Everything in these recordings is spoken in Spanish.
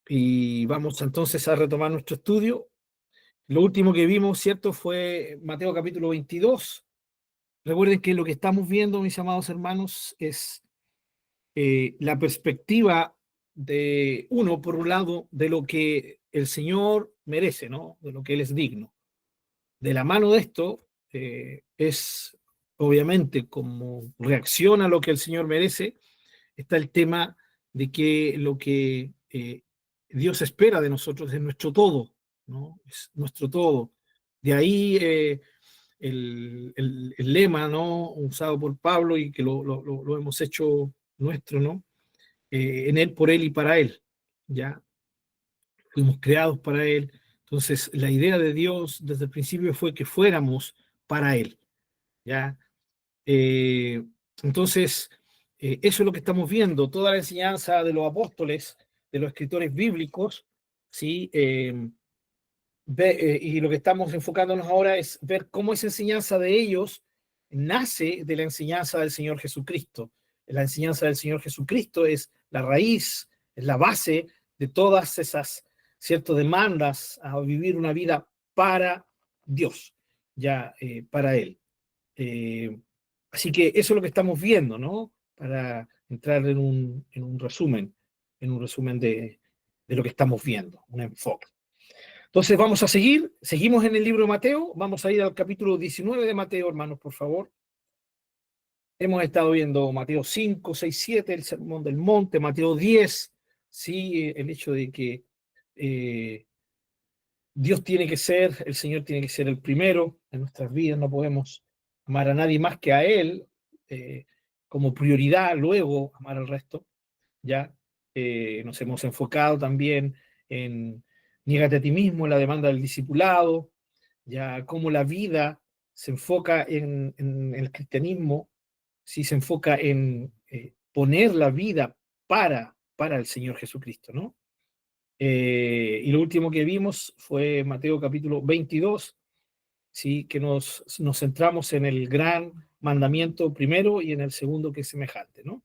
Y vamos entonces a retomar nuestro estudio. Lo último que vimos, ¿cierto?, fue Mateo capítulo 22. Recuerden que lo que estamos viendo, mis amados hermanos, es la perspectiva de uno, por un lado, de lo que el Señor merece, ¿no? De lo que Él es digno. De la mano de esto es, obviamente, como reacción a lo que el Señor merece, está el tema de que lo que Dios espera de nosotros es nuestro todo, ¿no? Es nuestro todo. De ahí el lema, ¿no?, usado por Pablo y que lo hemos hecho nuestro, ¿no? En Él, por Él y para Él. Ya fuimos creados para Él. Entonces, la idea de Dios desde el principio fue que fuéramos para Él. ¿Ya? Eh, entonces, eso es lo que estamos viendo. Toda la enseñanza de los apóstoles, de los escritores bíblicos, ¿sí? Y lo que estamos enfocándonos ahora es ver cómo esa enseñanza de ellos nace de la enseñanza del Señor Jesucristo. La enseñanza del Señor Jesucristo es la raíz, es la base de todas esas ciertas demandas a vivir una vida para Dios, ya para Él. Así que eso es lo que estamos viendo, ¿no? Para entrar en un resumen de lo que estamos viendo, un enfoque. Entonces vamos a seguimos en el libro de Mateo, vamos a ir al capítulo 19 de Mateo, hermanos, por favor. Hemos estado viendo Mateo 5, 6, 7, el Sermón del Monte, Mateo 10, sí, el hecho de que Dios tiene que ser, el Señor tiene que ser el primero en nuestras vidas, no podemos amar a nadie más que a Él, como prioridad, luego amar al resto. Ya nos hemos enfocado también en niégate a ti mismo, la demanda del discipulado, ya cómo la vida se enfoca en el cristianismo, si se enfoca en poner la vida para el Señor Jesucristo, ¿no? Y lo último que vimos fue Mateo capítulo 22, ¿sí? Que nos centramos en el gran mandamiento primero y en el segundo que es semejante, ¿no?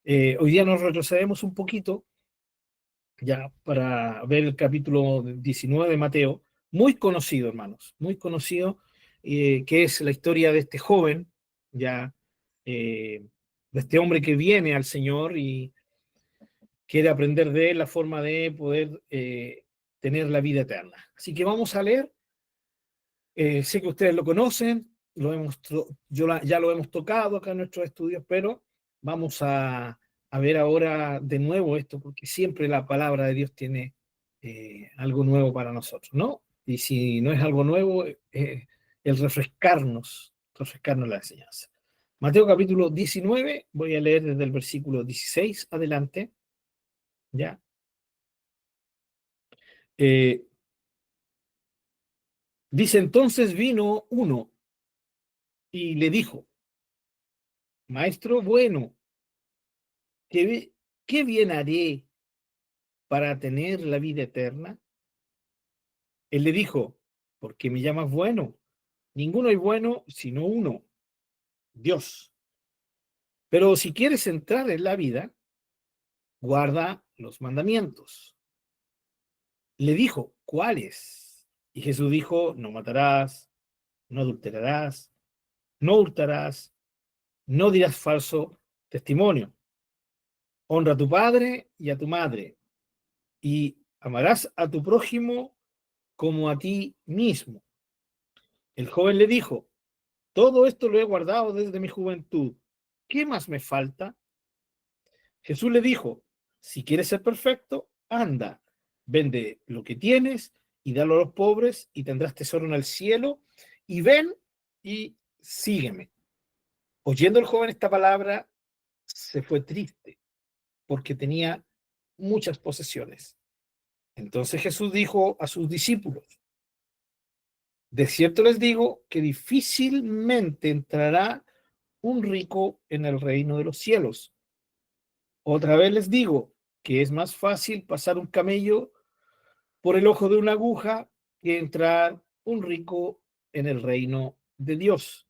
Hoy día nos retrocedemos un poquito ya para ver el capítulo 19 de Mateo, muy conocido, hermanos, muy conocido, que es la historia de este joven, ya, de este hombre que viene al Señor y quiere aprender de él la forma de poder tener la vida eterna. Así que vamos a leer. Sé que ustedes lo conocen, ya lo hemos tocado acá en nuestros estudios, pero vamos a ver ahora de nuevo esto, porque siempre la palabra de Dios tiene algo nuevo para nosotros, ¿no? Y si no es algo nuevo, el refrescarnos la enseñanza. Mateo capítulo 19, voy a leer desde el versículo 16 adelante, ¿ya? Eh, Dice, entonces vino uno y le dijo, maestro bueno, ¿qué, qué bien haré para tener la vida eterna? Él le dijo, ¿por qué me llamas bueno? Ninguno hay bueno sino uno, Dios. Pero si quieres entrar en la vida, guarda los mandamientos. Le dijo, ¿cuáles? Y Jesús dijo, no matarás, no adulterarás, no hurtarás, no dirás falso testimonio. Honra a tu padre y a tu madre, y amarás a tu prójimo como a ti mismo. El joven le dijo, todo esto lo he guardado desde mi juventud. ¿Qué más me falta? Jesús le dijo, si quieres ser perfecto, anda, vende lo que tienes y dalo a los pobres y tendrás tesoro en el cielo, y ven y sígueme. Oyendo el joven esta palabra, se fue triste porque tenía muchas posesiones. Entonces Jesús dijo a sus discípulos, de cierto les digo que difícilmente entrará un rico en el reino de los cielos. Otra vez les digo que es más fácil pasar un camello por el ojo de una aguja que entrar un rico en el reino de Dios.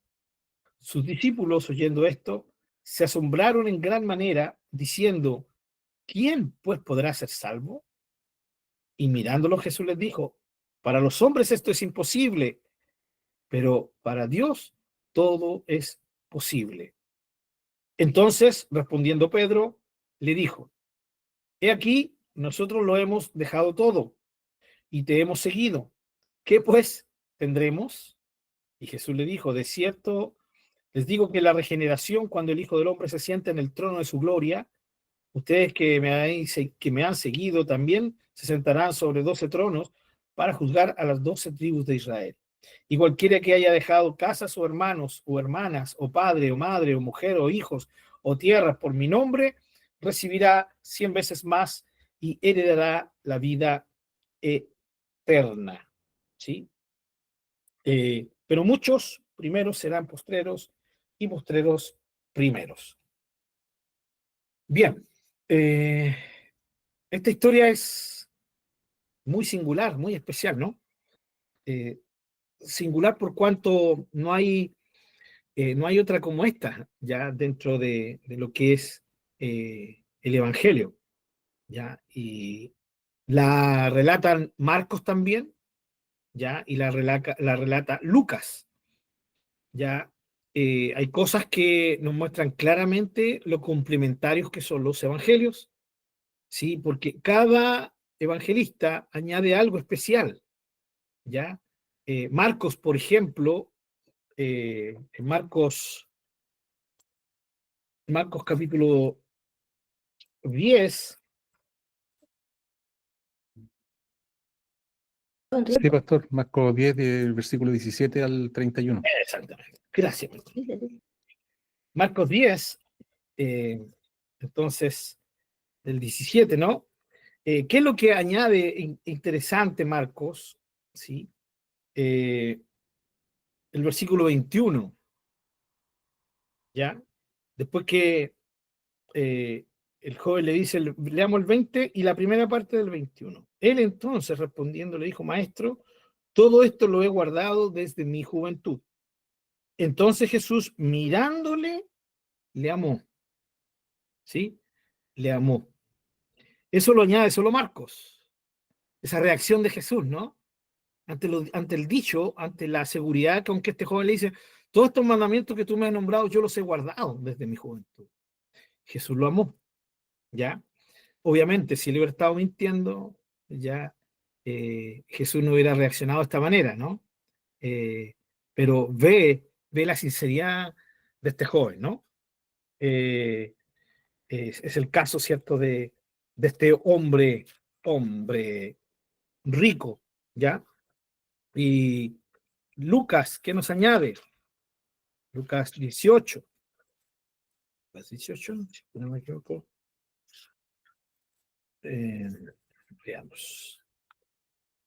Sus discípulos, oyendo esto, se asombraron en gran manera, diciendo, ¿quién pues podrá ser salvo? Y mirándolo Jesús les dijo, para los hombres esto es imposible, pero para Dios todo es posible. Entonces, respondiendo Pedro, le dijo, he aquí, nosotros lo hemos dejado todo y te hemos seguido. ¿Qué pues tendremos? Y Jesús le dijo, de cierto, les digo que la regeneración, cuando el Hijo del Hombre se sienta en el trono de su gloria, ustedes que me han seguido también se sentarán sobre 12 tronos para juzgar a las 12 tribus de Israel. Y cualquiera que haya dejado casas o hermanos o hermanas o padre o madre o mujer o hijos o tierras por mi nombre, recibirá 100 veces más y heredará la vida eterna. ¿Sí? Pero muchos primeros serán postreros y postreros primeros. Bien, esta historia es muy singular, muy especial, ¿no? Singular por cuanto no hay otra como esta, ya dentro de lo que es el Evangelio, ¿ya? Y la relatan Marcos también, ¿ya? Y la relata Lucas, ¿ya? Hay cosas que nos muestran claramente lo complementarios que son los evangelios, ¿sí? Porque cada evangelista añade algo especial, ¿ya? Marcos, por ejemplo, en Marcos capítulo 10. Sí, pastor, Marcos 10, del versículo 17 al 31. Exactamente. Gracias. Marcos 10, entonces, del 17, ¿no? ¿Qué es lo que añade interesante Marcos? ¿Sí? El versículo 21, ¿ya? Después que eh, el joven le dice, leamos el 20 y la primera parte del 21. Él entonces respondiendo le dijo, maestro, todo esto lo he guardado desde mi juventud. Entonces Jesús mirándole, le amó, ¿sí? Le amó. Eso lo añade solo Marcos, esa reacción de Jesús, ¿no? Ante el dicho, ante la seguridad con que este joven le dice, todos estos mandamientos que tú me has nombrado, yo los he guardado desde mi juventud. Jesús lo amó, ¿ya? Obviamente, si él hubiera estado mintiendo, ya Jesús no hubiera reaccionado de esta manera, ¿no? Eh, pero ve la sinceridad de este joven, ¿no? Eh, es el caso, ¿cierto?, de este hombre rico, ¿ya? Y Lucas, ¿qué nos añade? Lucas 18. Lucas 18, si no me equivoco. Veamos.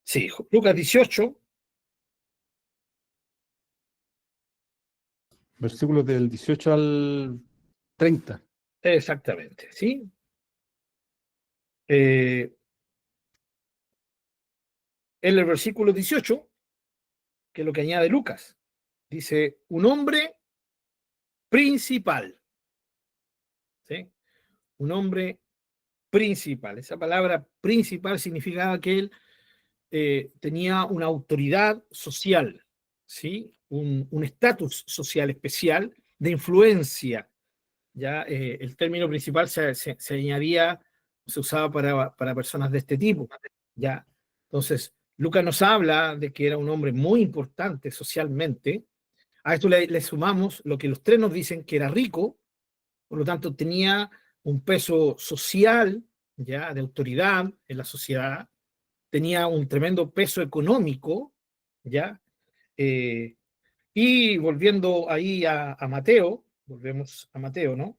Sí, Lucas 18. Versículos del 18 al 30. Exactamente, ¿sí? En el versículo 18, que es lo que añade Lucas, dice, un hombre principal, ¿sí? Un hombre principal. Esa palabra principal significaba que él tenía una autoridad social, ¿sí? Un estatus social especial de influencia. Ya el término principal se añadía, se usaba para personas de este tipo. Ya. Entonces, Lucas nos habla de que era un hombre muy importante socialmente. A esto le sumamos lo que los tres nos dicen, que era rico, por lo tanto tenía un peso social, ya, de autoridad en la sociedad, tenía un tremendo peso económico, ya. Eh, y volviendo ahí a Mateo, volvemos a Mateo, ¿no?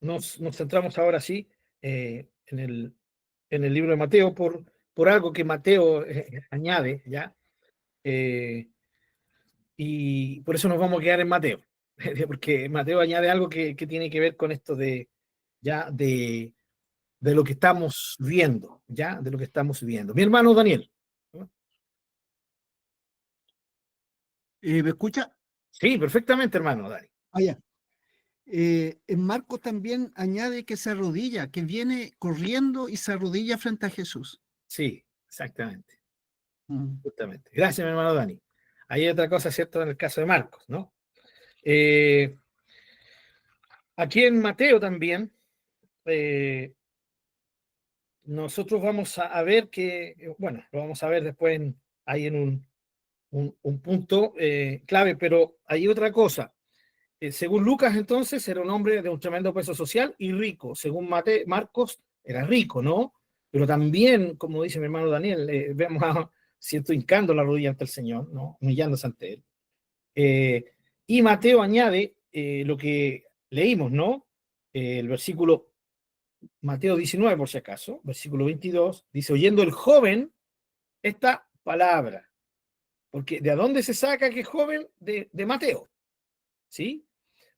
Nos centramos ahora sí en el libro de Mateo por algo que Mateo añade, ¿ya? Y por eso nos vamos a quedar en Mateo, porque Mateo añade algo que tiene que ver con esto ya, de lo que estamos viendo, ¿ya? De lo que estamos viendo. Mi hermano Daniel. ¿No? ¿Me escucha? Sí, perfectamente, hermano Dani. Ah, ya. En Marcos también añade que se arrodilla, que viene corriendo y se arrodilla frente a Jesús. Sí, exactamente, Mm. justamente. Gracias, mi hermano Dani. Hay otra cosa, ¿cierto?, en el caso de Marcos, ¿no? Eh, Aquí en Mateo también, nosotros vamos a ver que, bueno, lo vamos a ver después ahí en un punto clave, pero hay otra cosa. Según Lucas, entonces, era un hombre de un tremendo peso social y rico. Según Marcos, era rico, ¿no? Pero también, como dice mi hermano Daniel, vemos a cierto hincando la rodilla ante el Señor, ¿no? Humillándose ante él. Y Mateo añade lo que leímos, ¿no? El versículo, Mateo 19, por si acaso, versículo 22, dice, oyendo el joven esta palabra. Porque ¿de dónde se saca que es joven? De Mateo, ¿sí?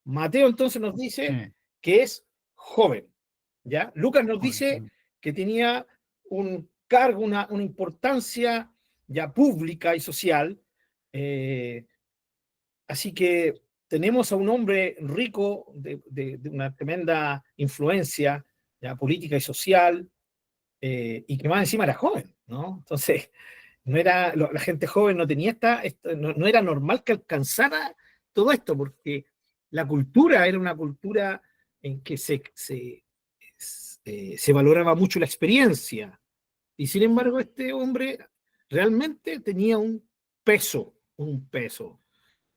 Mateo entonces nos dice Sí, que es joven, ¿ya? Lucas nos joven. dice que tenía un cargo, una importancia ya pública y social. Así que tenemos a un hombre rico de una tremenda influencia ya política y social, y que más encima era joven, ¿no? Entonces, no era, la gente joven no tenía no era normal que alcanzara todo esto, porque la cultura era una cultura en que se valoraba mucho la experiencia. Y sin embargo, este hombre realmente tenía un peso,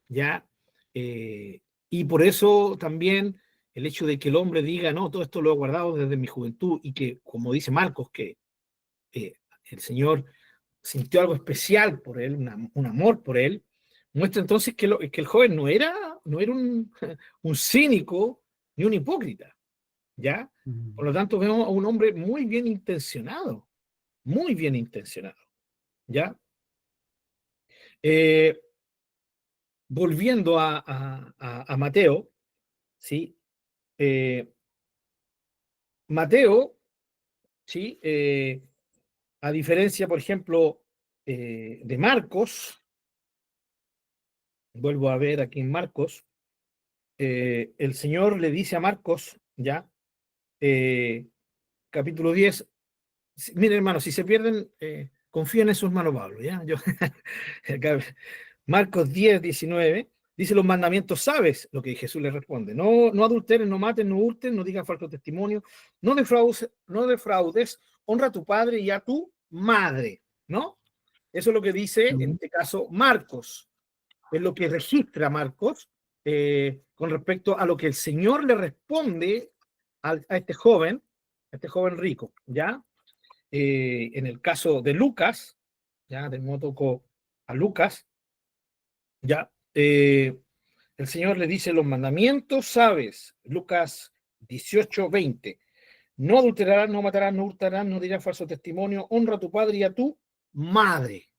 ¿ya? Y por eso también el hecho de que el hombre diga, no, todo esto lo he guardado desde mi juventud, y que, como dice Marcos, que el Señor sintió algo especial por él, un amor por él, muestra entonces que el joven no era un cínico ni un hipócrita, ¿ya? Por lo tanto, vemos a un hombre muy bien intencionado, ¿ya? Eh, Volviendo a Mateo, ¿sí? Eh, Mateo, ¿sí? A diferencia, por ejemplo, de Marcos, vuelvo a ver aquí en Marcos, el Señor le dice a Marcos, ¿ya? Eh, Capítulo 10, miren hermano, si se pierden, confíen en sus manos, Pablo, ¿ya? Marcos 10, 19, dice los mandamientos, ¿sabes? Lo que Jesús le responde, no adulteres, no mates, no hurtes, no digas falso testimonio, no defraudes, honra a tu padre y a tu madre, ¿no? Eso es lo que dice, en este caso, Marcos, es lo que registra Marcos con respecto a lo que el Señor le responde a este joven rico, ¿ya? En el caso de Lucas, ya, del modo tocó a Lucas, ya, el Señor le dice los mandamientos, ¿sabes? Lucas 18:20. No adulterarás, no matarás, no hurtarás, no dirás falso testimonio, honra a tu padre y a tu madre.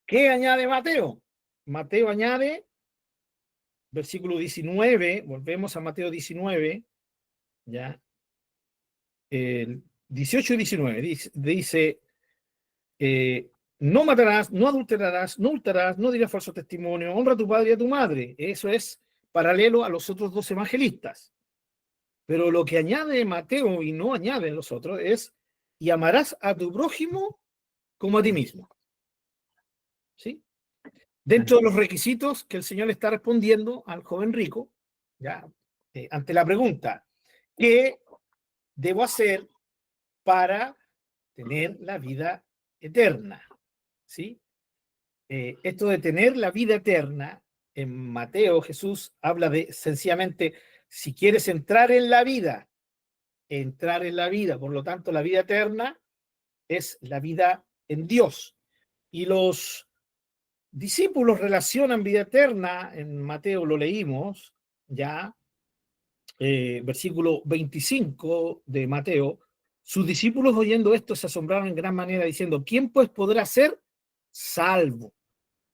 ¿Qué añade Mateo? Mateo añade, versículo 19, volvemos a Mateo 19, ya, 18 y 19, dice no matarás, no adulterarás, no hurtarás, no dirás falso testimonio, honra a tu padre y a tu madre. Eso es paralelo a los otros dos evangelistas. Pero lo que añade Mateo y no añade los otros es, y amarás a tu prójimo como a ti mismo. ¿Sí? Dentro de los requisitos que el Señor le está respondiendo al joven rico, ya, ante la pregunta, ¿qué debo hacer para tener la vida eterna? ¿Sí? Esto de tener la vida eterna, en Mateo Jesús habla de sencillamente, si quieres entrar en la vida, por lo tanto la vida eterna es la vida en Dios. Y los discípulos relacionan vida eterna, en Mateo lo leímos, ya, versículo 25 de Mateo, sus discípulos oyendo esto se asombraron en gran manera diciendo, ¿quién pues podrá ser salvo?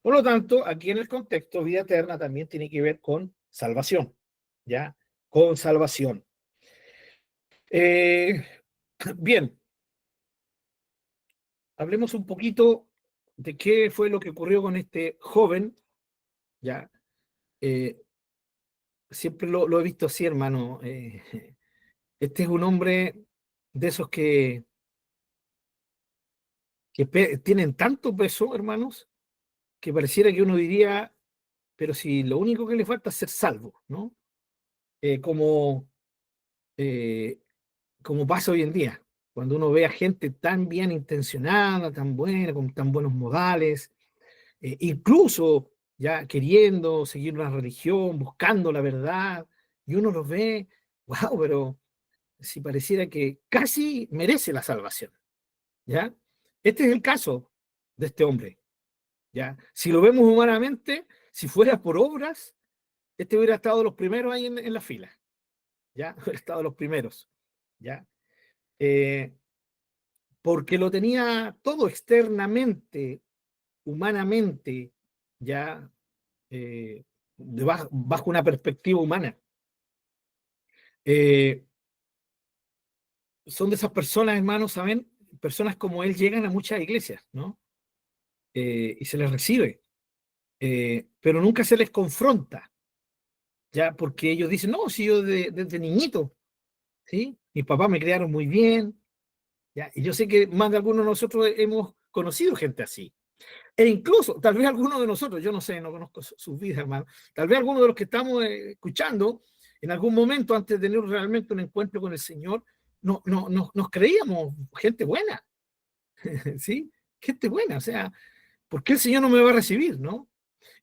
Por lo tanto, aquí en el contexto, vida eterna también tiene que ver con salvación, ¿ya? Con salvación. Eh, Bien, hablemos un poquito de qué fue lo que ocurrió con este joven, ¿ya? Eh, siempre lo he visto así, hermano. Este es un hombre de esos que tienen tanto peso, hermanos, que pareciera que uno diría, pero si lo único que le falta es ser salvo, ¿no? Eh, como, eh, como pasa hoy en día, cuando uno ve a gente tan bien intencionada, tan buena, con tan buenos modales, incluso ya queriendo seguir una religión, buscando la verdad, y uno los ve, wow, pero si pareciera que casi merece la salvación, ¿ya? Este es el caso de este hombre, ¿ya? Si lo vemos humanamente, si fuera por obras, este hubiera estado los primeros ahí en la fila, ¿ya? Hubiera estado los primeros, ¿ya? Eh, porque lo tenía todo externamente, humanamente, ya bajo una perspectiva humana. Eh, Son de esas personas, hermanos, ¿saben? Personas como él llegan a muchas iglesias, ¿no? Y se les recibe, pero nunca se les confronta, ¿ya? Porque ellos dicen, no, si yo desde niñito, ¿sí? Mis papás me criaron muy bien, ¿ya? Y yo sé que más de algunos de nosotros hemos conocido gente así. E incluso, tal vez algunos de nosotros, yo no sé, no conozco sus vidas, hermano, tal vez algunos de los que estamos escuchando, en algún momento, antes de tener realmente un encuentro con el Señor, nos creíamos gente buena, ¿sí? Gente buena, o sea, ¿por qué el Señor no me va a recibir, no?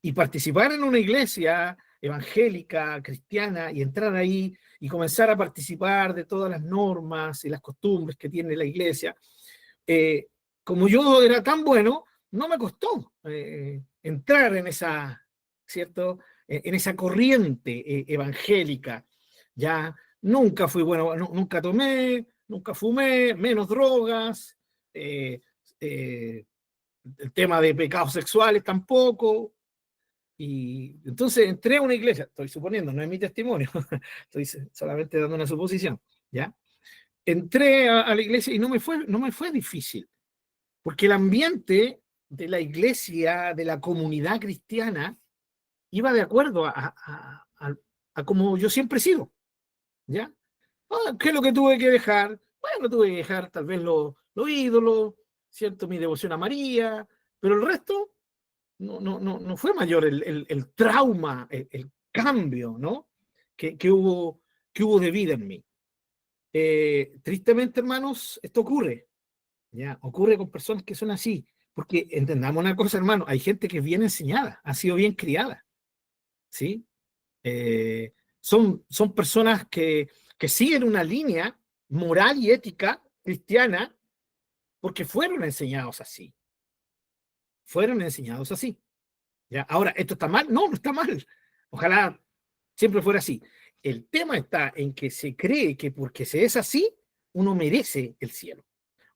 Y participar en una iglesia evangélica, cristiana, y entrar ahí y comenzar a participar de todas las normas y las costumbres que tiene la iglesia, eh, como yo era tan bueno, no me costó entrar en esa, ¿cierto? En esa corriente evangélica. Ya nunca fui bueno, nunca tomé, nunca fumé, menos drogas, eh, eh, el tema de pecados sexuales tampoco. Y entonces entré a una iglesia, estoy suponiendo, no es mi testimonio, estoy solamente dando una suposición, ¿ya? Entré a la iglesia y no me fue difícil, porque el ambiente de la iglesia, de la comunidad cristiana, iba de acuerdo a como yo siempre he sido, ¿ya? ¿Qué es lo que tuve que dejar? Bueno, tuve que dejar tal vez los ídolos, ¿cierto? Mi devoción a María, pero el resto no fue mayor el trauma, el cambio, ¿no? Que hubo de vida en mí. Tristemente, hermanos, esto ocurre, ¿ya? Ocurre con personas que son así, porque entendamos una cosa, hermano, hay gente que es bien enseñada, ha sido bien criada, ¿sí? Eh, son personas que siguen una línea moral y ética cristiana porque fueron enseñados así, fueron enseñados así. ¿Ya? Ahora, ¿esto está mal? No, no está mal. Ojalá siempre fuera así. El tema está en que se cree que porque se es así, uno merece el cielo.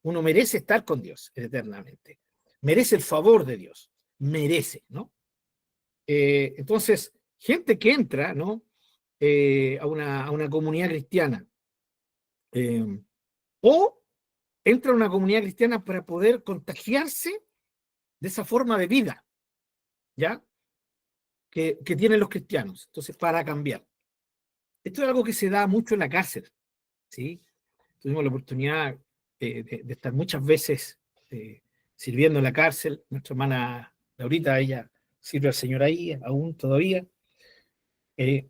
Uno merece estar con Dios eternamente. Merece el favor de Dios. Merece, ¿no? Entonces, gente que entra, ¿no? A una comunidad cristiana eh, o entra a una comunidad cristiana para poder contagiarse de esa forma de vida, ¿ya? Que tienen los cristianos. Entonces, para cambiar. Esto es algo que se da mucho en la cárcel, ¿sí? Tuvimos la oportunidad de estar muchas veces sirviendo en la cárcel. Nuestra hermana Laurita, ella sirve al Señor ahí, aún todavía. Eh,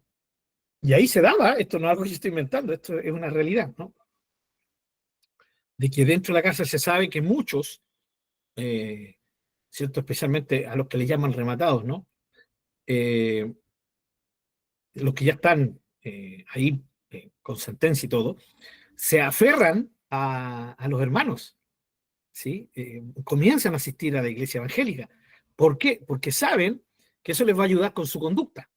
y ahí se daba, esto no es algo que yo estoy inventando, esto es una realidad, ¿no? De que dentro de la cárcel se sabe que muchos, eh, ¿cierto? Especialmente a los que les llaman rematados, ¿no? Eh, los que ya están ahí con sentencia y todo, se aferran a los hermanos, ¿sí? Comienzan a asistir a la iglesia evangélica. ¿Por qué? Porque saben que eso les va a ayudar con su conducta,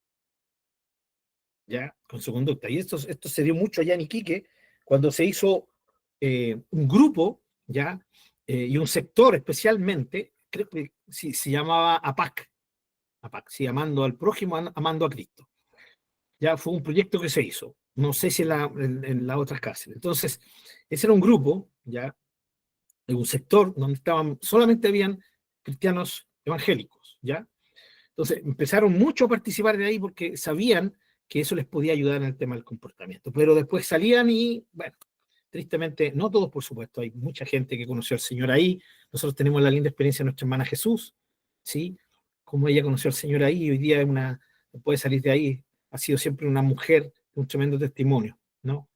¿ya? Con su conducta. Y esto se dio mucho allá en Iquique, cuando se hizo un grupo, ¿ya? Y un sector especialmente, creo que sí, se llamaba APAC, sí, amando al prójimo, amando a Cristo. Ya fue un proyecto que se hizo, no sé si en las otras cárceles. Entonces, ese era un grupo, ya, de un sector donde solamente habían cristianos evangélicos, ¿ya? Entonces empezaron mucho a participar de ahí porque sabían que eso les podía ayudar en el tema del comportamiento. Pero después salían y, bueno, tristemente, no todos, por supuesto, hay mucha gente que conoció al Señor ahí. Nosotros tenemos la linda experiencia de nuestra hermana Jesús, ¿sí? Como ella conoció al Señor ahí, y hoy día puede salir de ahí, ha sido siempre una mujer de un tremendo testimonio, ¿no?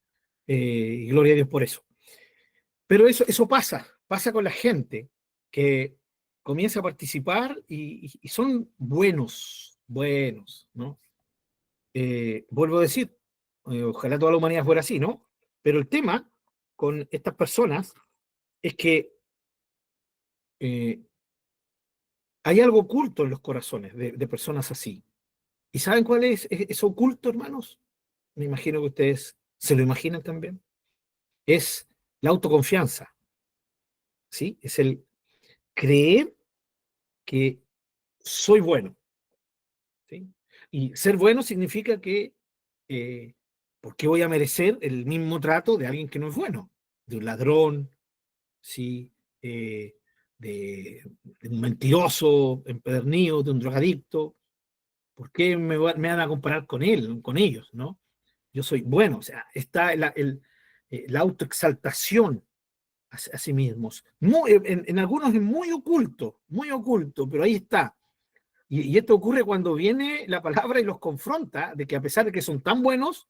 Y gloria a Dios por eso. Pero eso pasa con la gente que comienza a participar y son buenos, ¿no? Vuelvo a decir, ojalá toda la humanidad fuera así, ¿no? Pero el tema con estas personas es que hay algo oculto en los corazones de personas así. ¿Y saben cuál es eso oculto, hermanos? Me imagino que ustedes se lo imaginan también. Es la autoconfianza, ¿sí? Es el creer que soy bueno, ¿sí? Y ser bueno significa que, ¿por qué voy a merecer el mismo trato de alguien que no es bueno? De un ladrón, ¿sí? De un mentiroso, empedernido, de un drogadicto. ¿Por qué me van a comparar con él, con ellos, no? Yo soy bueno, o sea, está la autoexaltación a sí mismos. En algunos es muy oculto, pero ahí está. Y esto ocurre cuando viene la palabra y los confronta de que a pesar de que son tan buenos,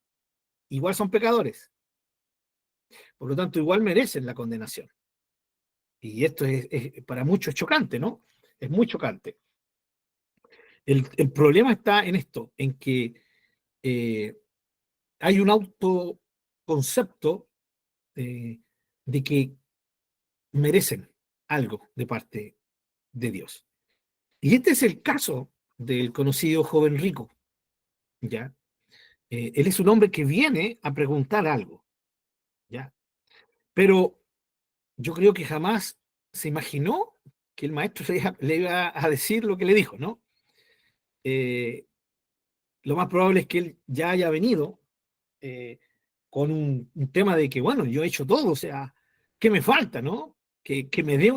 igual son pecadores. Por lo tanto, igual merecen la condenación. Y esto para muchos es chocante, ¿no? Es muy chocante. El problema está en esto, en que hay un autoconcepto de que merecen algo de parte de Dios. Y este es el caso del conocido joven rico, ¿ya? Él es un hombre que viene a preguntar algo, ¿ya? Pero yo creo que jamás se imaginó que el maestro le iba a decir lo que le dijo, ¿no? Lo más probable es que él ya haya venido con un tema de que, bueno, yo he hecho todo, o sea, ¿qué me falta, no? Que me dé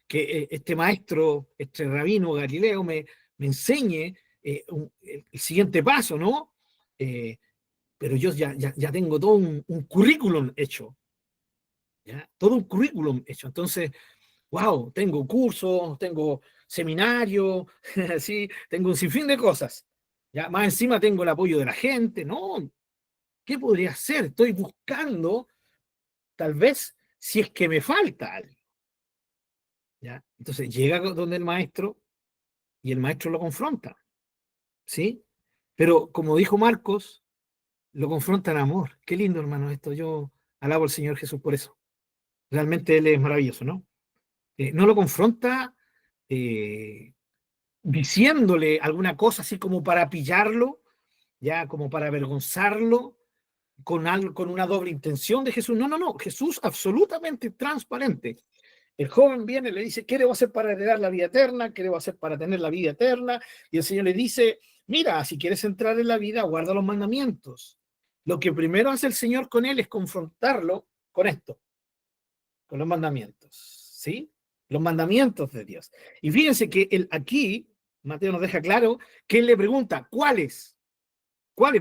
que este maestro, este rabino Galileo me enseñe el siguiente paso, ¿no? Pero yo ya tengo todo un currículum hecho, ¿ya? Todo un currículum hecho. Entonces, wow, tengo cursos, tengo seminarios, ¿sí? Tengo un sinfín de cosas. ¿Ya? Más encima tengo el apoyo de la gente, ¿no? ¿Qué podría hacer? Estoy buscando, tal vez, si es que me falta algo. ¿Ya? Entonces llega donde el maestro y el maestro lo confronta, ¿sí? Pero como dijo Marcos, lo confronta en amor. Qué lindo, hermano, esto. Yo alabo al Señor Jesús por eso. Realmente Él es maravilloso, ¿no? No lo confronta diciéndole alguna cosa así como para pillarlo, ya como para avergonzarlo, con una doble intención de Jesús. No. Jesús absolutamente transparente. El joven viene y le dice, ¿qué debo hacer para heredar la vida eterna? ¿Qué debo hacer para tener la vida eterna? Y el Señor le dice, mira, si quieres entrar en la vida, guarda los mandamientos. Lo que primero hace el Señor con él es confrontarlo con esto, con los mandamientos, ¿sí? Los mandamientos de Dios. Y fíjense que aquí, Mateo nos deja claro que él le pregunta, ¿cuáles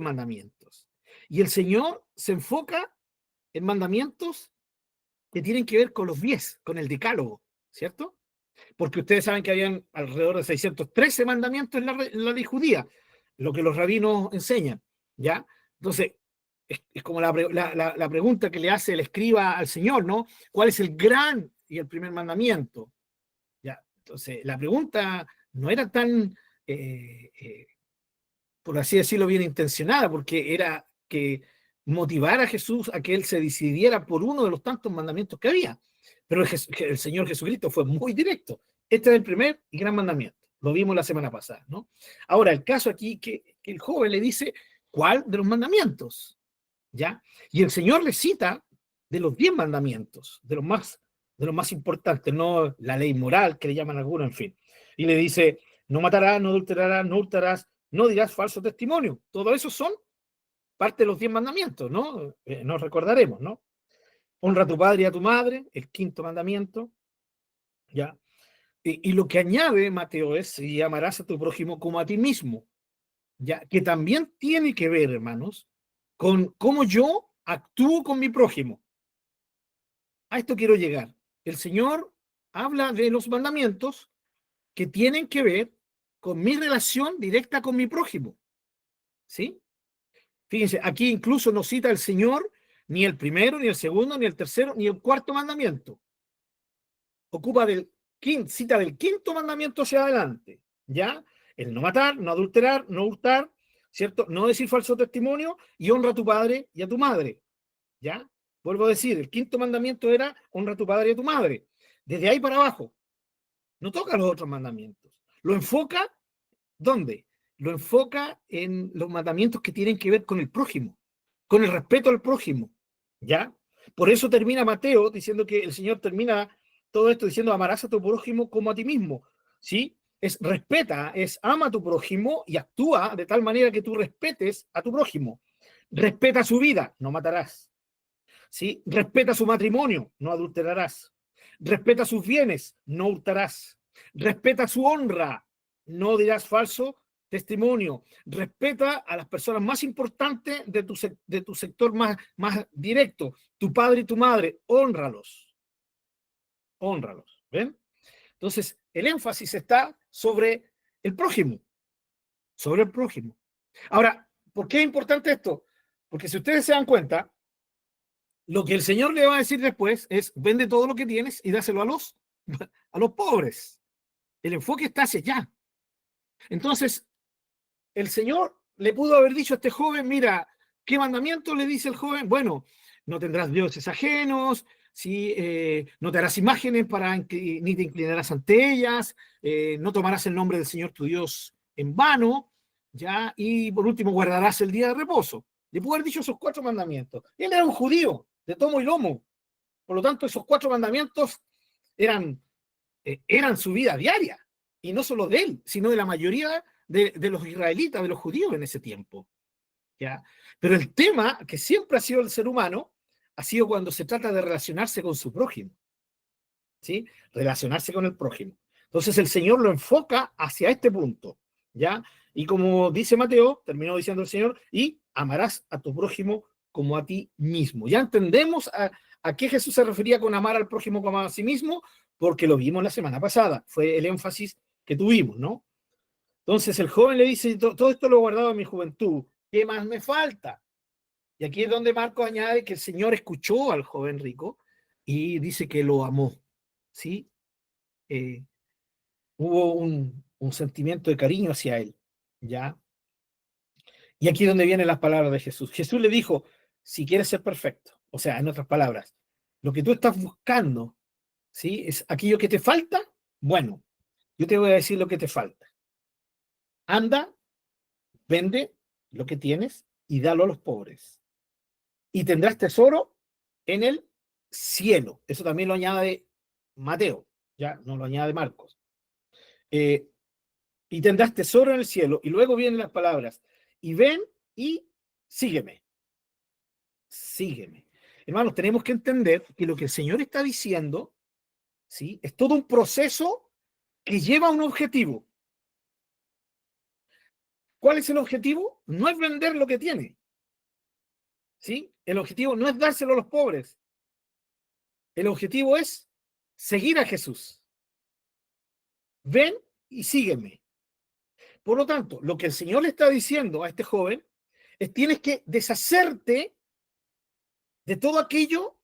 mandamientos? Y el Señor se enfoca en mandamientos que tienen que ver con los 10, con el decálogo, ¿cierto? Porque ustedes saben que habían alrededor de 613 mandamientos en la ley judía, lo que los rabinos enseñan, ¿ya? Entonces, es como la pregunta que le hace el escriba al Señor, ¿no? ¿Cuál es el gran y el primer mandamiento? ¿Ya? Entonces, la pregunta no era tan, por así decirlo, bien intencionada, porque era que motivar a Jesús a que él se decidiera por uno de los tantos mandamientos que había. Pero el Señor Jesucristo fue muy directo. Este es el primer y gran mandamiento. Lo vimos la semana pasada, ¿no? Ahora, el caso aquí que el joven le dice, ¿cuál de los mandamientos? ¿Ya? Y el Señor le cita de los 10 mandamientos, de los más importantes, no la ley moral que le llaman algunos, en fin. Y le dice, no matarás, no adulterarás, no hurtarás, no dirás falso testimonio. Todo eso son parte de los 10 mandamientos, ¿no? Nos recordaremos, ¿no? Honra a tu padre y a tu madre, el quinto mandamiento, ¿ya? Y lo que añade Mateo es, y amarás a tu prójimo como a ti mismo, ya, que también tiene que ver, hermanos, con cómo yo actúo con mi prójimo. A esto quiero llegar. El Señor habla de los mandamientos que tienen que ver con mi relación directa con mi prójimo. ¿Sí? Fíjense, aquí incluso no cita el Señor ni el primero, ni el segundo, ni el tercero, ni el cuarto mandamiento. Ocupa cita del quinto mandamiento hacia adelante. ¿Ya? El no matar, no adulterar, no hurtar, ¿cierto? No decir falso testimonio y honra a tu padre y a tu madre. ¿Ya? Vuelvo a decir, el quinto mandamiento era honra a tu padre y a tu madre. Desde ahí para abajo. No toca los otros mandamientos. Lo enfoca, ¿dónde? Lo enfoca en los mandamientos que tienen que ver con el prójimo, con el respeto al prójimo. ¿Ya? Por eso termina Mateo diciendo que el Señor termina todo esto diciendo amarás a tu prójimo como a ti mismo. ¿Sí? Es respeta, es ama a tu prójimo y actúa de tal manera que tú respetes a tu prójimo. Respeta su vida, no matarás. ¿Sí? Respeta su matrimonio, no adulterarás. Respeta sus bienes, no hurtarás. Respeta su honra, no dirás falso testimonio. Respeta a las personas más importantes de tu sector más directo, tu padre y tu madre, hónralos. Hónralos, ¿ven? Entonces, el énfasis está sobre el prójimo, sobre el prójimo. Ahora, ¿por qué es importante esto? Porque si ustedes se dan cuenta, lo que el Señor le va a decir después es, vende todo lo que tienes y dáselo a los pobres. El enfoque está hacia allá. Entonces, el Señor le pudo haber dicho a este joven, mira, ¿qué mandamiento le dice el joven? Bueno, no tendrás dioses ajenos, ¿sí? No te harás imágenes ni te inclinarás ante ellas, no tomarás el nombre del Señor tu Dios en vano, ¿ya? Y por último, guardarás el día de reposo. Le pudo haber dicho esos 4 mandamientos. Él era un judío de tomo y lomo. Por lo tanto, esos 4 mandamientos eran su vida diaria. Y no solo de él, sino de la mayoría de los israelitas, de los judíos en ese tiempo. ¿Ya? Pero el tema que siempre ha sido el ser humano ha sido cuando se trata de relacionarse con su prójimo. ¿Sí? Relacionarse con el prójimo. Entonces el Señor lo enfoca hacia este punto. ¿Ya? Y como dice Mateo, terminó diciendo el Señor, y amarás a tu prójimo como a ti mismo. Ya entendemos a qué Jesús se refería con amar al prójimo como a sí mismo, porque lo vimos la semana pasada. Fue el énfasis que tuvimos, ¿no? Entonces el joven le dice, todo esto lo he guardado en mi juventud, ¿qué más me falta? Y aquí es donde Marcos añade que el Señor escuchó al joven rico y dice que lo amó, ¿sí? Hubo un sentimiento de cariño hacia él, ¿ya? Y aquí es donde vienen las palabras de Jesús. Jesús le dijo, si quieres ser perfecto, o sea, en otras palabras, lo que tú estás buscando, ¿sí? Es aquello que te falta, bueno, yo te voy a decir lo que te falta. Anda, vende lo que tienes y dalo a los pobres. Y tendrás tesoro en el cielo. Eso también lo añade Mateo, ya no lo añade Marcos. Y tendrás tesoro en el cielo. Y luego vienen las palabras, y ven y sígueme. Sígueme. Hermanos, tenemos que entender que lo que el Señor está diciendo, ¿sí? Es todo un proceso que lleva a un objetivo. ¿Cuál es el objetivo? No es vender lo que tiene. ¿Sí? El objetivo no es dárselo a los pobres. El objetivo es seguir a Jesús. Ven y sígueme. Por lo tanto, lo que el Señor le está diciendo a este joven es tienes que deshacerte de todo aquello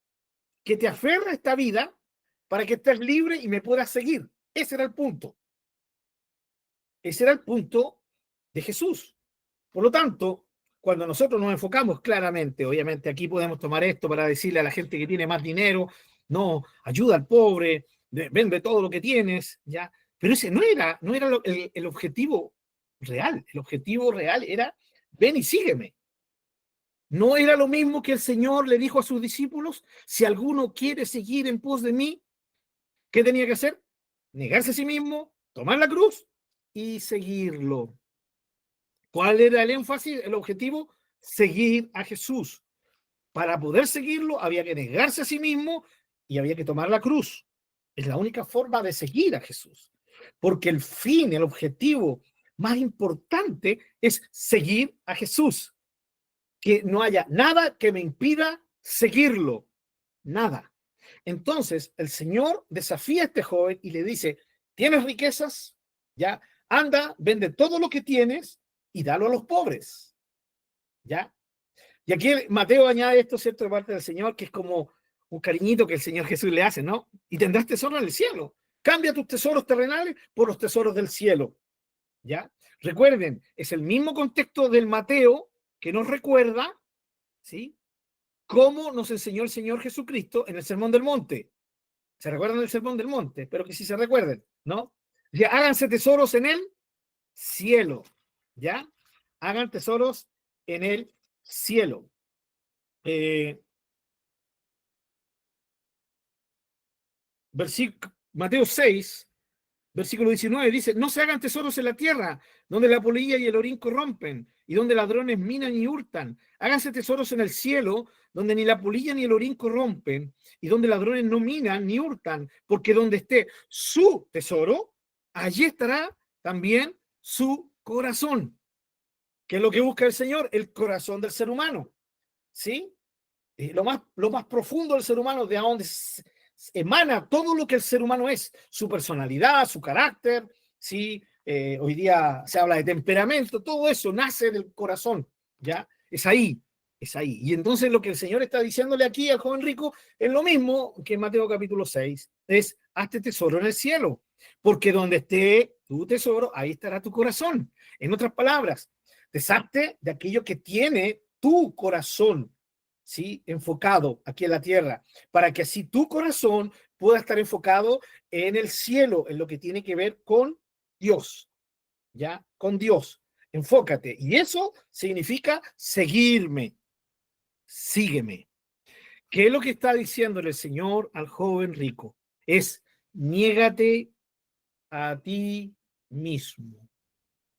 que te aferra a esta vida para que estés libre y me puedas seguir. Ese era el punto. Ese era el punto de Jesús. Por lo tanto, cuando nosotros nos enfocamos claramente, obviamente aquí podemos tomar esto para decirle a la gente que tiene más dinero, no, ayuda al pobre, vende todo lo que tienes, ¿ya? Pero ese no era el objetivo real. El objetivo real era, ven y sígueme. No era lo mismo que el Señor le dijo a sus discípulos, si alguno quiere seguir en pos de mí, ¿qué tenía que hacer? Negarse a sí mismo, tomar la cruz y seguirlo. ¿Cuál era el énfasis, el objetivo? Seguir a Jesús. Para poder seguirlo había que negarse a sí mismo y había que tomar la cruz. Es la única forma de seguir a Jesús. Porque el fin, el objetivo más importante es seguir a Jesús. Que no haya nada que me impida seguirlo. Nada. Entonces, el Señor desafía a este joven y le dice, ¿tienes riquezas? Ya, anda, vende todo lo que tienes y dalo a los pobres. ¿Ya? Y aquí Mateo añade esto, ¿cierto?, de parte del Señor, que es como un cariñito que el Señor Jesús le hace, ¿no? Y tendrás tesoro en el cielo. Cambia tus tesoros terrenales por los tesoros del cielo. ¿Ya? Recuerden, es el mismo contexto del Mateo que nos recuerda, ¿sí?, cómo nos enseñó el Señor Jesucristo en el Sermón del Monte. ¿Se recuerdan del Sermón del Monte? Espero que sí se recuerden, ¿no? Ya, háganse tesoros en el cielo, ¿ya? Hagan tesoros en el cielo. Mateo 6, versículo 19 dice, no se hagan tesoros en la tierra, donde la polilla y el orín corrompen, y donde ladrones minan y hurtan. Háganse tesoros en el cielo, donde ni la polilla ni el orín corrompen, y donde ladrones no minan ni hurtan, porque donde esté su tesoro, allí estará también su corazón. ¿Qué es lo que busca el Señor? El corazón del ser humano, ¿sí? Lo más profundo del ser humano, de donde emana todo lo que el ser humano es, su personalidad, su carácter, ¿sí? Hoy día se habla de temperamento, todo eso nace del corazón, ¿ya? Es ahí. Y entonces lo que el Señor está diciéndole aquí al joven rico es lo mismo que en Mateo capítulo 6, es hazte tesoro en el cielo, porque donde esté tu tesoro, ahí estará tu corazón. En otras palabras, deshazte de aquello que tiene tu corazón, ¿sí?, enfocado aquí en la tierra, para que así tu corazón pueda estar enfocado en el cielo, en lo que tiene que ver con Dios, ¿ya? Con Dios. Enfócate. Y eso significa seguirme. Sígueme. ¿Qué es lo que está diciéndole el Señor al joven rico? Es niégate a ti mismo,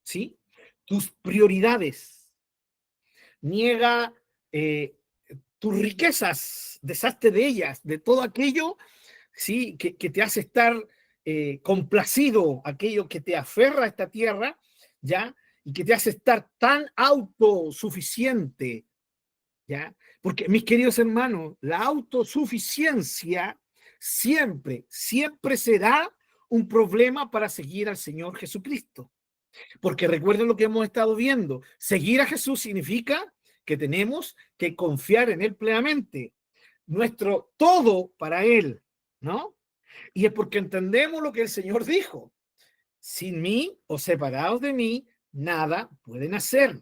¿sí? Tus prioridades. Niega tus riquezas, deshazte de ellas, de todo aquello, ¿sí?, que te hace estar complacido, aquello que te aferra a esta tierra, ¿ya? Y que te hace estar tan autosuficiente, ¿ya? Porque, mis queridos hermanos, la autosuficiencia siempre será un problema para seguir al Señor Jesucristo. Porque recuerden lo que hemos estado viendo. Seguir a Jesús significa que tenemos que confiar en Él plenamente. Nuestro todo para Él, ¿no? Y es porque entendemos lo que el Señor dijo. Sin mí o separados de mí, nada pueden hacer.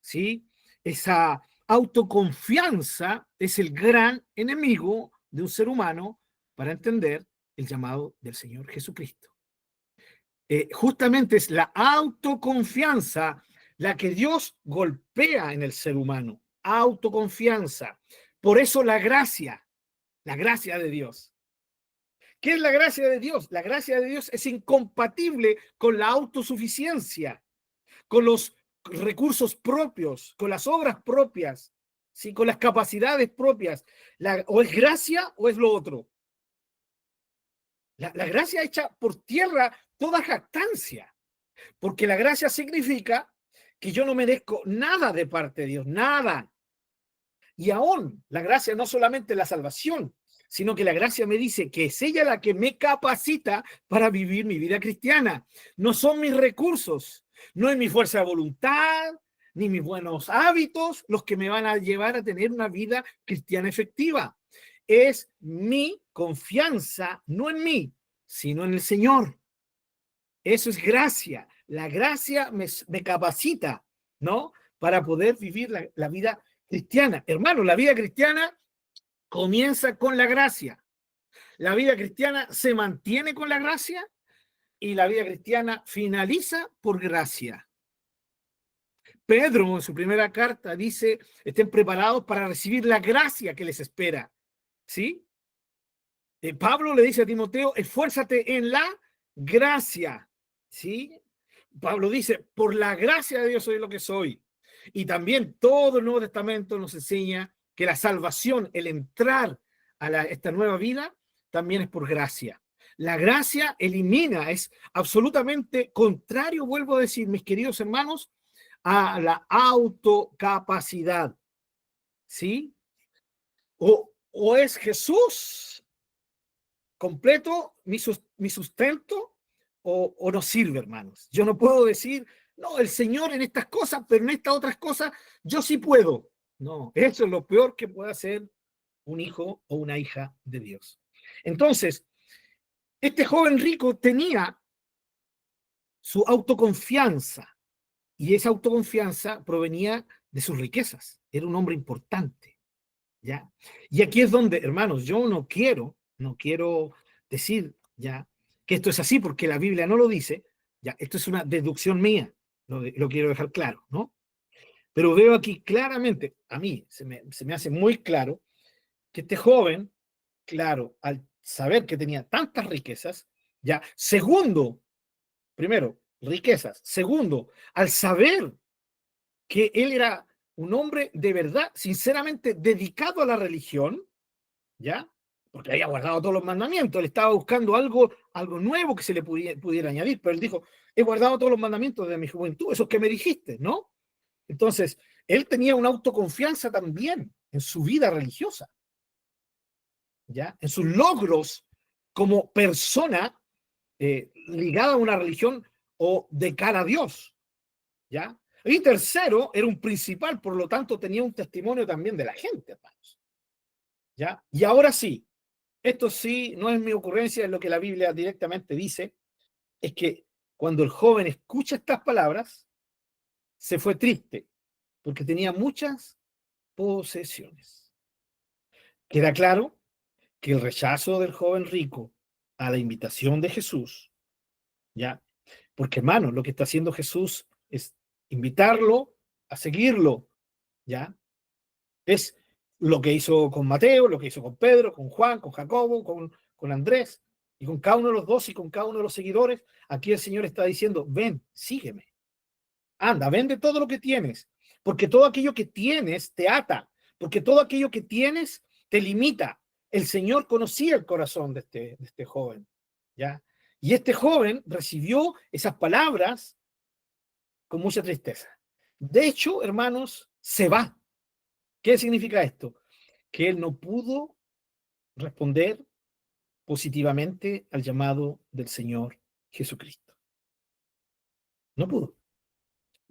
¿Sí? Esa autoconfianza es el gran enemigo de un ser humano para entender el llamado del Señor Jesucristo. Justamente es la autoconfianza la que Dios golpea en el ser humano. Autoconfianza. Por eso la gracia de Dios. ¿Qué es la gracia de Dios? La gracia de Dios es incompatible con la autosuficiencia, con los recursos propios, con las obras propias, ¿sí?, con las capacidades propias. O es gracia o es lo otro. La gracia echa por tierra toda jactancia, porque la gracia significa que yo no merezco nada de parte de Dios, nada. Y aún la gracia no solamente la salvación, sino que la gracia me dice que es ella la que me capacita para vivir mi vida cristiana. No son mis recursos, no es mi fuerza de voluntad, ni mis buenos hábitos los que me van a llevar a tener una vida cristiana efectiva. Es mi confianza, no en mí, sino en el Señor. Eso es gracia. La gracia me capacita, ¿no?, para poder vivir la vida cristiana. Hermano, la vida cristiana comienza con la gracia. La vida cristiana se mantiene con la gracia y la vida cristiana finaliza por gracia. Pedro, en su primera carta, dice, estén preparados para recibir la gracia que les espera. ¿Sí? Pablo le dice a Timoteo, esfuérzate en la gracia. ¿Sí? Pablo dice, por la gracia de Dios soy lo que soy. Y también todo el Nuevo Testamento nos enseña que la salvación, el entrar a esta nueva vida, también es por gracia. La gracia elimina, es absolutamente contrario, vuelvo a decir, mis queridos hermanos, a la autocapacidad. ¿Sí? O es Jesús completo mi sustento o no sirve, hermanos. Yo no puedo decir, no, el Señor en estas cosas, pero en estas otras cosas yo sí puedo. No, eso es lo peor que puede hacer un hijo o una hija de Dios. Entonces, este joven rico tenía su autoconfianza y esa autoconfianza provenía de sus riquezas. Era un hombre importante, ¿ya? Y aquí es donde, hermanos, yo no quiero decir, ¿ya?, que esto es así porque la Biblia no lo dice, ¿ya? Esto es una deducción mía, lo quiero dejar claro, ¿no? Pero veo aquí claramente, a mí se me hace muy claro que este joven, claro, al saber que tenía tantas riquezas, ya, segundo, primero, riquezas, segundo, al saber que él era un hombre de verdad, sinceramente dedicado a la religión, ¿ya? Porque había guardado todos los mandamientos, él estaba buscando algo nuevo que se le pudiera añadir, pero él dijo, he guardado todos los mandamientos de mi juventud, esos que me dijiste, ¿no? Entonces, él tenía una autoconfianza también en su vida religiosa, ¿ya? En sus logros como persona ligada a una religión o de cara a Dios, ¿ya? Y tercero, era un principal, por lo tanto tenía un testimonio también de la gente, hermanos, ¿ya? Y ahora sí, esto sí no es mi ocurrencia, es lo que la Biblia directamente dice, es que cuando el joven escucha estas palabras, se fue triste, porque tenía muchas posesiones. Queda claro que el rechazo del joven rico a la invitación de Jesús, ¿ya? Porque, hermano, lo que está haciendo Jesús es invitarlo a seguirlo, ¿ya? Es lo que hizo con Mateo, lo que hizo con Pedro, con Juan, con Jacobo, con Andrés, y con cada uno de los dos y con cada uno de los seguidores. Aquí el Señor está diciendo, ven, sígueme. Anda, vende todo lo que tienes, porque todo aquello que tienes te ata, porque todo aquello que tienes te limita. El Señor conocía el corazón de este joven, ¿ya? Y este joven recibió esas palabras con mucha tristeza. De hecho, hermanos, se va. ¿Qué significa esto? Que él no pudo responder positivamente al llamado del Señor Jesucristo. No pudo.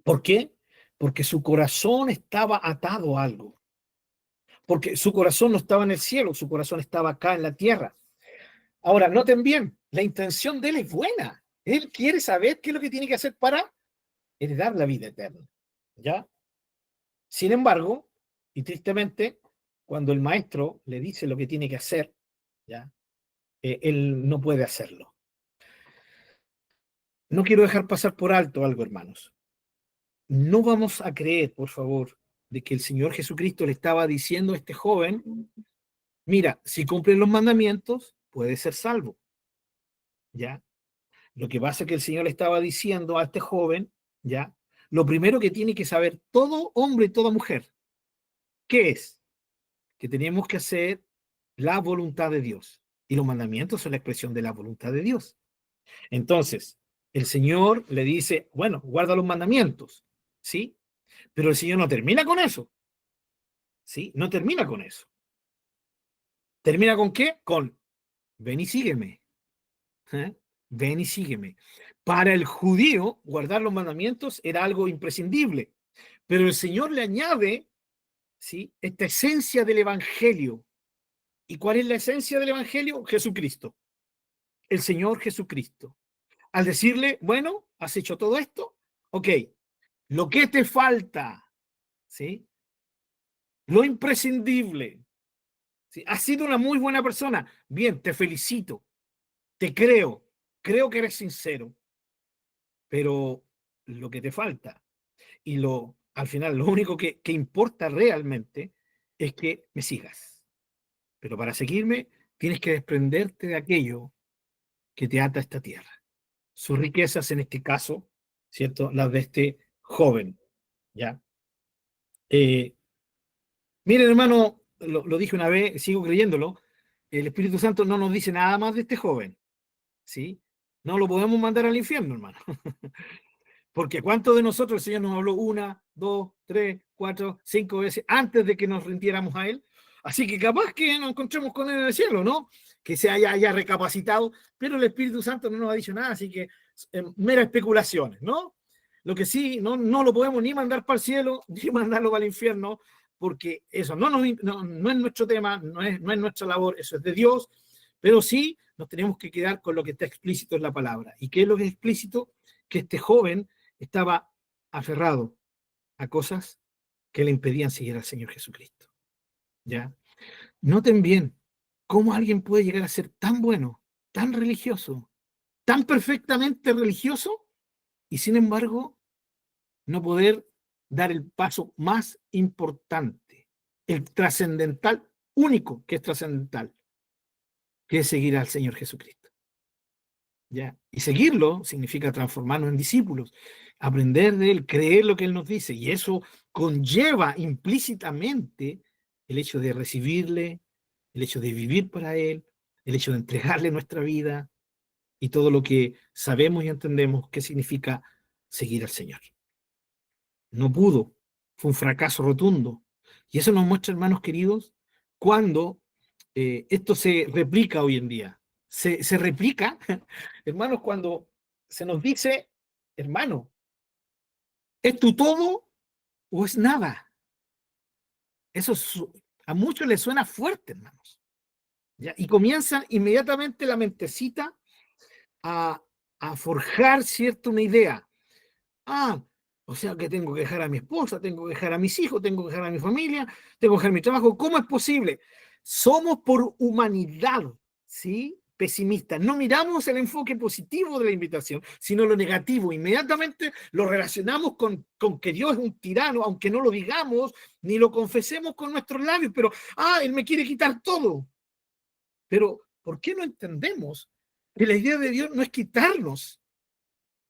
¿Por qué? Porque su corazón estaba atado a algo. Porque su corazón no estaba en el cielo, su corazón estaba acá en la tierra. Ahora, noten bien, la intención de él es buena. Él quiere saber qué es lo que tiene que hacer para heredar la vida eterna. ¿Ya? Sin embargo, y tristemente, cuando el maestro le dice lo que tiene que hacer, ¿ya?, él no puede hacerlo. No quiero dejar pasar por alto algo, hermanos. No vamos a creer, por favor, de que el Señor Jesucristo le estaba diciendo a este joven, mira, si cumples los mandamientos, puedes ser salvo. ¿Ya? Lo que pasa es que el Señor le estaba diciendo a este joven, ¿ya?, lo primero que tiene que saber todo hombre y toda mujer, ¿qué es? Que tenemos que hacer la voluntad de Dios. Y los mandamientos son la expresión de la voluntad de Dios. Entonces, el Señor le dice, bueno, guarda los mandamientos, ¿sí? Pero el Señor no termina con eso, ¿sí? No termina con eso. ¿Termina con qué? Con, ven y sígueme. ¿Eh? Ven y sígueme. Para el judío, guardar los mandamientos era algo imprescindible, pero el Señor le añade, ¿sí?, esta esencia del Evangelio. ¿Y cuál es la esencia del Evangelio? Jesucristo, el Señor Jesucristo. Al decirle, bueno, has hecho todo esto, ok, lo que te falta, ¿sí?, lo imprescindible, ¿sí?, has sido una muy buena persona, bien, te felicito, te creo que eres sincero, pero lo que te falta y al final lo único que importa realmente es que me sigas. Pero para seguirme tienes que desprenderte de aquello que te ata a esta tierra. Sus riquezas en este caso, ¿cierto? Las de este joven, ¿ya? Miren, hermano, lo dije una vez, sigo creyéndolo, el Espíritu Santo no nos dice nada más de este joven, ¿sí? No lo podemos mandar al infierno, hermano. Porque ¿cuántos de nosotros el Señor nos habló 1, 2, 3, 4, 5 veces antes de que nos rindiéramos a Él? Así que capaz que nos encontremos con Él en el cielo, ¿no? Que se haya recapacitado, pero el Espíritu Santo no nos ha dicho nada, así que meras especulaciones, ¿no? Lo que sí, no lo podemos ni mandar para el cielo, ni mandarlo para el infierno, porque eso no es nuestro tema, no es nuestra labor, eso es de Dios, pero sí nos tenemos que quedar con lo que está explícito en la palabra. ¿Y qué es lo que es explícito? Que este joven estaba aferrado a cosas que le impedían seguir al Señor Jesucristo. ¿Ya? Noten bien cómo alguien puede llegar a ser tan bueno, tan religioso, tan perfectamente religioso, y sin embargo no poder dar el paso más importante, el trascendental, único que es trascendental, que es seguir al Señor Jesucristo. ¿Ya? Y seguirlo significa transformarnos en discípulos, aprender de Él, creer lo que Él nos dice, y eso conlleva implícitamente el hecho de recibirle, el hecho de vivir para Él, el hecho de entregarle nuestra vida y todo lo que sabemos y entendemos que significa seguir al Señor. No pudo, fue un fracaso rotundo. Y eso nos muestra, hermanos queridos, cuando esto se replica hoy en día. Se replica, hermanos, cuando se nos dice, hermano, ¿es tu todo o es nada? Eso a muchos les suena fuerte, hermanos. ¿Ya? Y comienzan inmediatamente la mentecita a forjar, ¿cierto?, una idea. Ah, o sea que tengo que dejar a mi esposa, tengo que dejar a mis hijos, tengo que dejar a mi familia, tengo que dejar mi trabajo. ¿Cómo es posible? Somos por humanidad, ¿sí?, pesimistas. No miramos el enfoque positivo de la invitación, sino lo negativo. Inmediatamente lo relacionamos con que Dios es un tirano, aunque no lo digamos, ni lo confesemos con nuestros labios, pero, Él me quiere quitar todo. Pero, ¿por qué no entendemos que la idea de Dios no es quitarnos,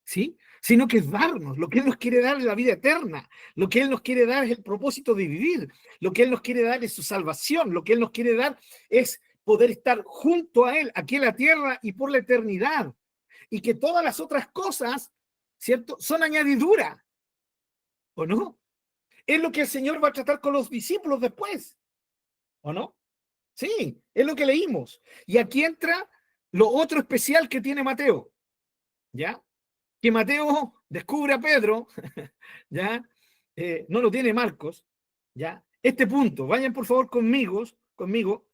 ¿sí?, sino que es darnos? Lo que Él nos quiere dar es la vida eterna, lo que Él nos quiere dar es el propósito de vivir, lo que Él nos quiere dar es su salvación, lo que Él nos quiere dar es poder estar junto a Él, aquí en la tierra y por la eternidad, y que todas las otras cosas, ¿cierto?, son añadidura, ¿o no? Es lo que el Señor va a tratar con los discípulos después, ¿o no? Sí, es lo que leímos. Y aquí entra lo otro especial que tiene Mateo, ¿ya? Que Mateo descubre a Pedro, ¿ya? No lo tiene Marcos, ¿ya? Este punto, vayan por favor conmigo,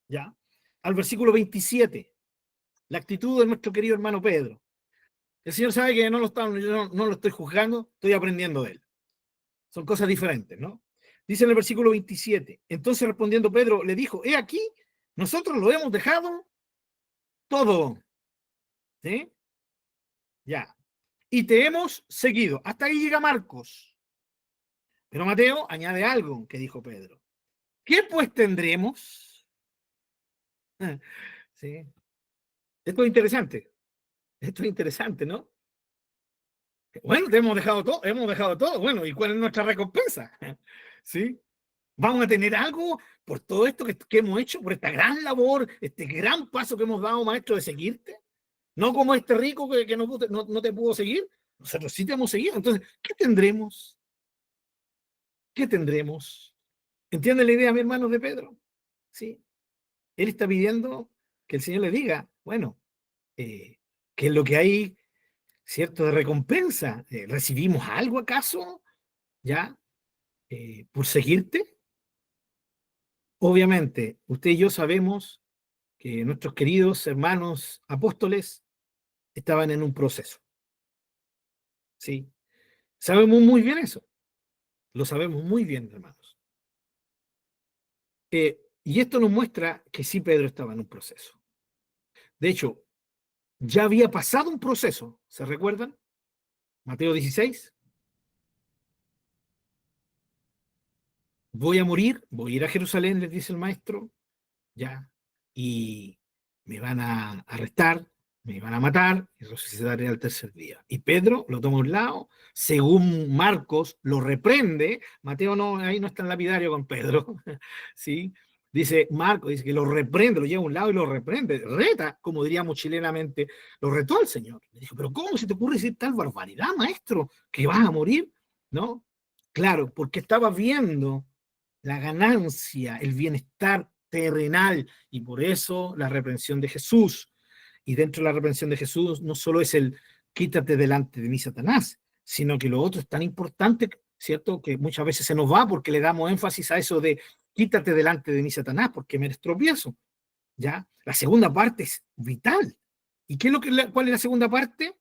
¿ya?, al versículo 27, la actitud de nuestro querido hermano Pedro. El Señor sabe que yo no lo estoy juzgando, estoy aprendiendo de él. Son cosas diferentes, ¿no? Dice en el versículo 27, entonces respondiendo Pedro le dijo, he aquí, nosotros lo hemos dejado todo, ¿sí? Ya. Y te hemos seguido. Hasta ahí llega Marcos. Pero Mateo añade algo que dijo Pedro. ¿Qué pues tendremos? ¿Sí? Esto es interesante. Esto es interesante, ¿no? Bueno, te hemos dejado todo. Bueno, ¿y cuál es nuestra recompensa? ¿Sí? ¿Vamos a tener algo por todo esto que hemos hecho, por esta gran labor, este gran paso que hemos dado, maestro, de seguirte? No como este rico que no te pudo seguir. Nosotros sí te hemos seguido. Entonces, ¿qué tendremos? ¿Qué tendremos? ¿Entienden la idea, mi hermano, de Pedro? Sí. Él está pidiendo que el Señor le diga, bueno, ¿qué es lo que hay, cierto, de recompensa? ¿Recibimos algo acaso? ¿Ya? ¿Por seguirte? Obviamente, usted y yo sabemos que nuestros queridos hermanos apóstoles estaban en un proceso. ¿Sí? Sabemos muy bien eso. Lo sabemos muy bien, hermanos. Y esto nos muestra que sí, Pedro estaba en un proceso. De hecho, ya había pasado un proceso, ¿se recuerdan? Mateo 16. Voy a morir, voy a ir a Jerusalén, les dice el maestro, ya, y me van a arrestar, me van a matar y resucitaré al tercer día. Y Pedro lo toma a un lado, según Marcos lo reprende, Mateo no, ahí no está en lapidario con Pedro, ¿sí? Dice Marco, dice que lo reprende, lo lleva a un lado y lo reprende, reta, como diríamos chilenamente, lo retó al Señor. Le dijo, pero ¿cómo se te ocurre decir tal barbaridad, maestro? ¿Que vas a morir? ¿No? Claro, porque estaba viendo la ganancia, el bienestar terrenal, y por eso la reprensión de Jesús. Y dentro de la reprensión de Jesús no solo es el quítate delante de mí, Satanás, sino que lo otro es tan importante, ¿cierto? Que muchas veces se nos va porque le damos énfasis a eso de quítate delante de mí, Satanás, porque me eres tropiezo. ¿Ya? La segunda parte es vital. ¿Y qué es cuál es la segunda parte?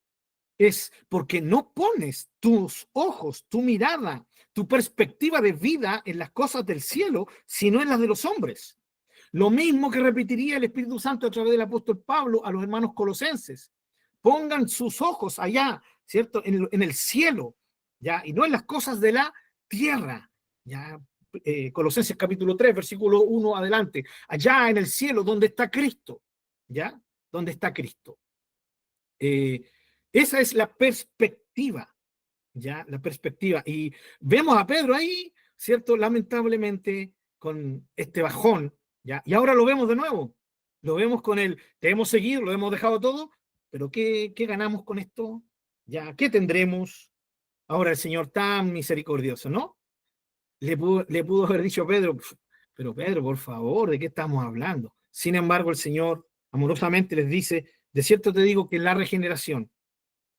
Es porque no pones tus ojos, tu mirada, tu perspectiva de vida en las cosas del cielo, sino en las de los hombres. Lo mismo que repetiría el Espíritu Santo a través del apóstol Pablo a los hermanos colosenses. Pongan sus ojos allá, ¿cierto? En el cielo, ¿ya? Y no en las cosas de la tierra, ¿ya? Colosenses capítulo 3, versículo 1 adelante. Allá en el cielo, donde está Cristo, ¿ya? Donde está Cristo. Esa es la perspectiva, ¿ya? La perspectiva. Y vemos a Pedro ahí, ¿cierto? Lamentablemente, con este bajón, ¿ya? Y ahora lo vemos de nuevo. Lo vemos con él. Te hemos seguido, lo hemos dejado todo, pero ¿qué ganamos con esto? ¿Ya? ¿Qué tendremos? Ahora el Señor tan misericordioso, ¿no? Le pudo haber dicho a Pedro, pero Pedro, por favor, ¿de qué estamos hablando? Sin embargo, el Señor amorosamente les dice, de cierto te digo que en la regeneración,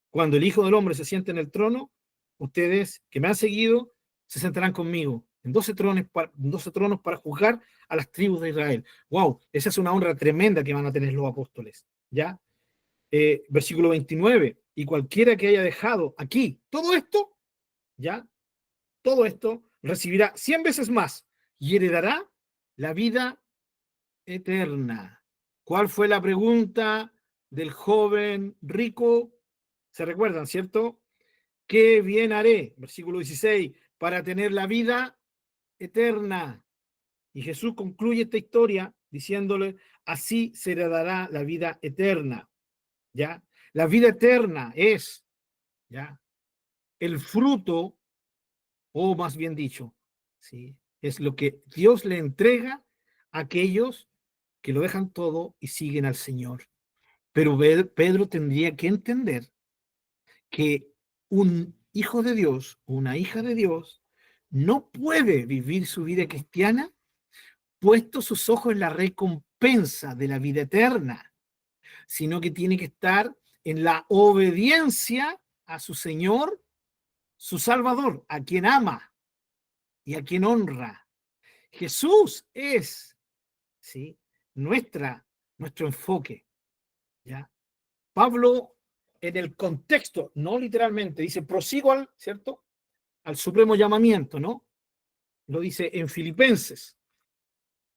cuando el Hijo del Hombre se siente en el trono, ustedes que me han seguido se sentarán conmigo en 12 tronos para juzgar a las tribus de Israel. ¡Wow! Esa es una honra tremenda que van a tener los apóstoles. ¿Ya? Versículo 29. Y cualquiera que haya dejado aquí todo esto, ¿ya? Todo esto recibirá 100 veces más y heredará la vida eterna. ¿Cuál fue la pregunta del joven rico? ¿Se recuerdan, cierto? ¿Qué bien haré? Versículo 16, para tener la vida eterna. Y Jesús concluye esta historia diciéndole, así se heredará la vida eterna. ¿Ya? La vida eterna es, ¿ya? El fruto, o más bien dicho, ¿sí? Es lo que Dios le entrega a aquellos que lo dejan todo y siguen al Señor. Pero Pedro tendría que entender que un hijo de Dios, una hija de Dios, no puede vivir su vida cristiana puesto sus ojos en la recompensa de la vida eterna, sino que tiene que estar en la obediencia a su Señor, su Salvador, a quien ama y a quien honra. Jesús es, ¿sí?, nuestro enfoque, ¿ya? Pablo, en el contexto, no literalmente, dice, prosigo al, ¿cierto?, al supremo llamamiento, ¿no? Lo dice en Filipenses.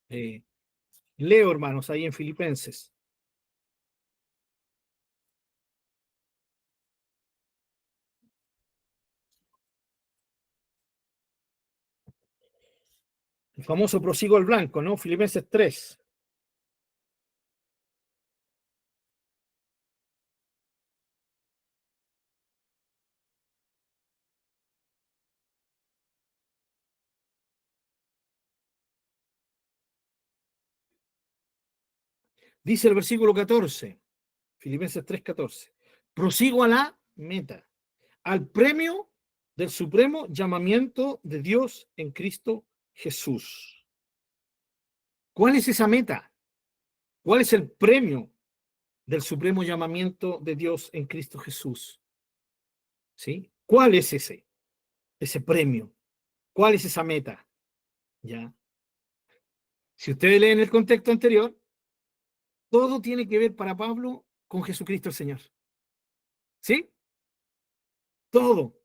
Leo, hermanos, ahí en Filipenses. El famoso prosigo al blanco, ¿no? Filipenses 3. Dice el versículo 14, Filipenses 3:14. Prosigo a la meta, al premio del supremo llamamiento de Dios en Cristo Jesús. ¿Cuál es esa meta? ¿Cuál es el premio del supremo llamamiento de Dios en Cristo Jesús? ¿Sí? ¿Cuál es ese premio? ¿Cuál es esa meta? ¿Ya? Si ustedes leen el contexto anterior, todo tiene que ver para Pablo con Jesucristo el Señor. ¿Sí? Todo.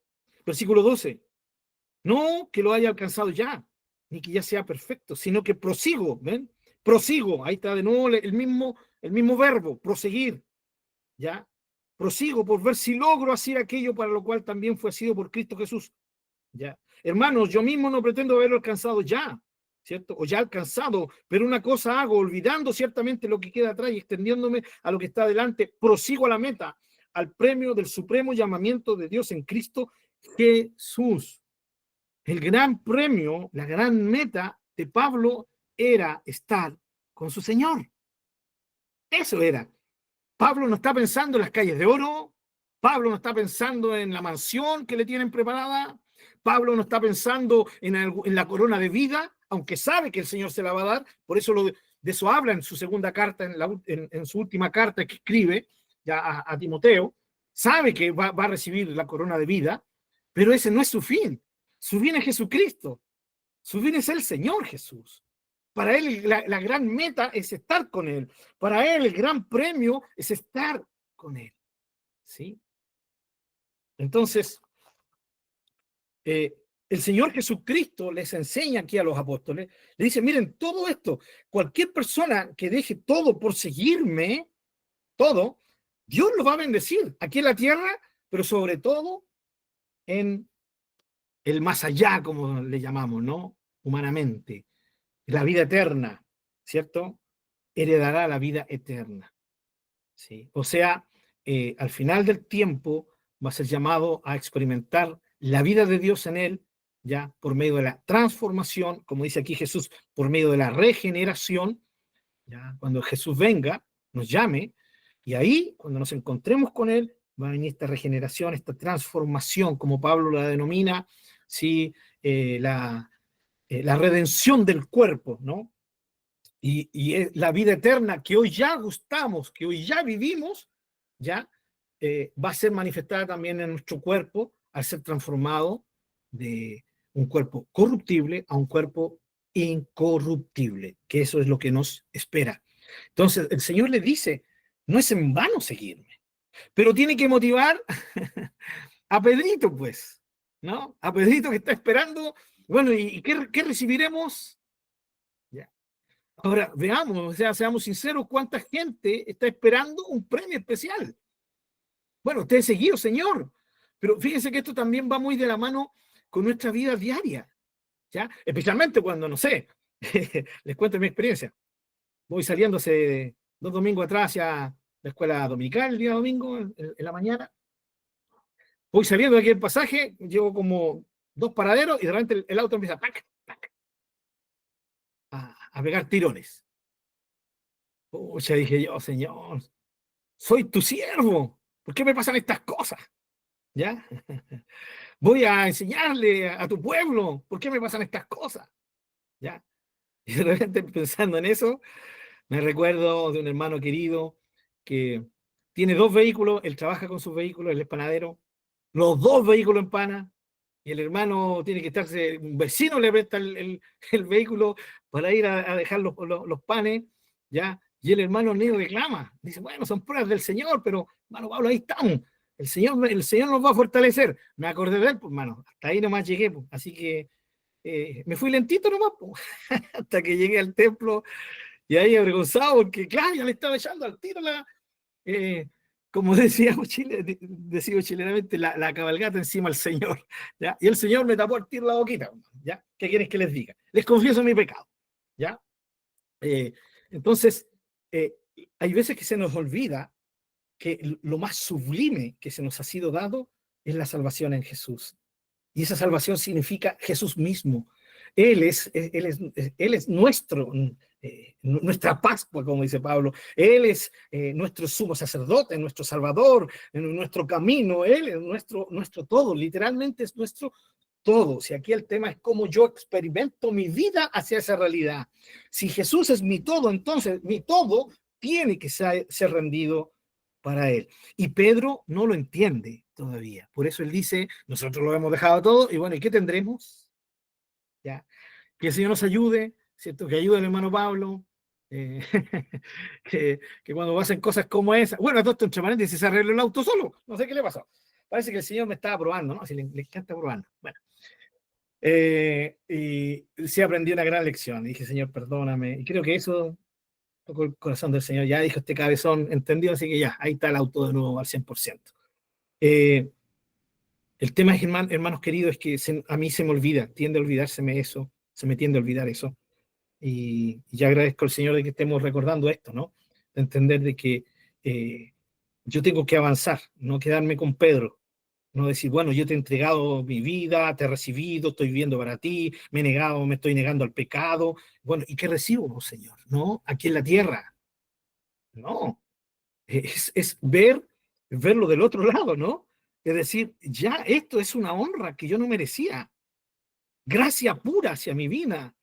Versículo 12. No que lo haya alcanzado ya, ni que ya sea perfecto, sino que prosigo, ¿ven? Prosigo, ahí está de nuevo el mismo verbo, proseguir, ¿ya? Prosigo por ver si logro hacer aquello para lo cual también fue sido por Cristo Jesús, ¿ya? Hermanos, yo mismo no pretendo haberlo alcanzado ya, ¿cierto? O ya alcanzado, pero una cosa hago, olvidando ciertamente lo que queda atrás y extendiéndome a lo que está adelante, prosigo a la meta, al premio del supremo llamamiento de Dios en Cristo Jesús. El gran premio, la gran meta de Pablo era estar con su Señor. Eso era. Pablo no está pensando en las calles de oro, Pablo no está pensando en la mansión que le tienen preparada, Pablo no está pensando en la corona de vida, aunque sabe que el Señor se la va a dar. Por eso de eso habla en su segunda carta, en su última carta que escribe ya a Timoteo. Sabe que va a recibir la corona de vida, pero ese no es su fin. Su fin es Jesucristo. Su fin es el Señor Jesús. Para él la gran meta es estar con él. Para él el gran premio es estar con él. ¿Sí? Entonces, el Señor Jesucristo les enseña aquí a los apóstoles, le dice, miren, todo esto, cualquier persona que deje todo por seguirme, todo, Dios lo va a bendecir aquí en la tierra, pero sobre todo en el más allá, como le llamamos, ¿no? Humanamente. La vida eterna, ¿cierto? Heredará la vida eterna. ¿Sí? O sea, al final del tiempo va a ser llamado a experimentar la vida de Dios en él, ya por medio de la transformación, como dice aquí Jesús, por medio de la regeneración, ya cuando Jesús venga, nos llame, y ahí, cuando nos encontremos con él, va a venir esta regeneración, esta transformación, como Pablo la denomina, ¿sí? La redención del cuerpo, ¿no? Y es la vida eterna que hoy ya gustamos, que hoy ya vivimos, ya va a ser manifestada también en nuestro cuerpo al ser transformado de un cuerpo corruptible a un cuerpo incorruptible, que eso es lo que nos espera. Entonces el Señor le dice, no es en vano seguirme, pero tiene que motivar a Pedrito, pues, ¿no? A Pedrito que está esperando, bueno, ¿y qué recibiremos? Ya. Ahora, veamos, o sea, seamos sinceros, ¿cuánta gente está esperando un premio especial? Bueno, usted es seguido, Señor, pero fíjense que esto también va muy de la mano con nuestra vida diaria, ¿ya? Especialmente cuando, no sé, les cuento mi experiencia. Voy saliendo hace 2 domingos atrás hacia la escuela dominical, el día domingo, en la mañana. Voy saliendo de aquí el pasaje, llevo como 2 paraderos y de repente el auto empieza ¡pac! A pegar tirones. Pucha, dije yo, Señor, soy tu siervo. ¿Por qué me pasan estas cosas? ¿Ya? Voy a enseñarle a tu pueblo. ¿Por qué me pasan estas cosas? ¿Ya? Y de repente pensando en eso, me recuerdo de un hermano querido que tiene 2 vehículos, él trabaja con sus vehículos, él es panadero, los 2 vehículos empanan, y el hermano tiene que estarse, un vecino le presta el vehículo para ir a dejar los panes, ¿ya? Y el hermano ni reclama, dice, bueno, son pruebas del Señor, pero, hermano Pablo, ahí estamos, el Señor nos va a fortalecer. Me acordé de él, pues, hermano, hasta ahí nomás llegué, pues. Así que me fui lentito nomás, pues, hasta que llegué al templo, y ahí avergonzado, porque claro, ya le estaba echando al tiro eh, como decíamos decimos chilenamente, la cabalgata encima al Señor, ¿ya? Y el Señor me tapó al tiro la boquita, ¿ya? ¿Qué quieres que les diga? Les confieso mi pecado, ¿ya? Entonces, hay veces que se nos olvida que lo más sublime que se nos ha sido dado es la salvación en Jesús. Y esa salvación significa Jesús mismo. Él es nuestra Pascua, como dice Pablo. Él es nuestro sumo sacerdote, nuestro Salvador, nuestro camino. Él es nuestro todo, literalmente es nuestro todo. Si aquí el tema es cómo yo experimento mi vida hacia esa realidad. Si Jesús es mi todo, entonces mi todo tiene que ser rendido para él. Y Pedro no lo entiende todavía. Por eso él dice, nosotros lo hemos dejado todo, y bueno, ¿y qué tendremos? ¿Ya? Que el Señor nos ayude, ¿cierto? Que ayude al hermano Pablo, eh, que cuando hacen cosas como esa, bueno, todo esto entre paréntesis, se arregló el auto solo, no sé qué le pasó. Parece que el Señor me estaba probando, ¿no? Así le encanta probando. Bueno, y sí aprendí una gran lección. Dije, Señor, perdóname. Y creo que eso tocó el corazón del Señor. Ya dijo este cabezón, entendido, así que ya, ahí está el auto de nuevo al 100%. El tema es, hermanos queridos, es que a mí se me olvida, tiende a olvidárseme eso, se me tiende a olvidar eso. Y ya agradezco al Señor de que estemos recordando esto, ¿no? De entender de que yo tengo que avanzar, no quedarme con Pedro, No decir, bueno, yo te he entregado mi vida, te he recibido, estoy viviendo para ti, me he negado, me estoy negando al pecado. Bueno, ¿y qué recibo, Señor? ¿No? Aquí en la tierra. No. Es verlo del otro lado, ¿no? Es decir, ya esto es una honra que yo no merecía. Gracia pura hacia mi vida.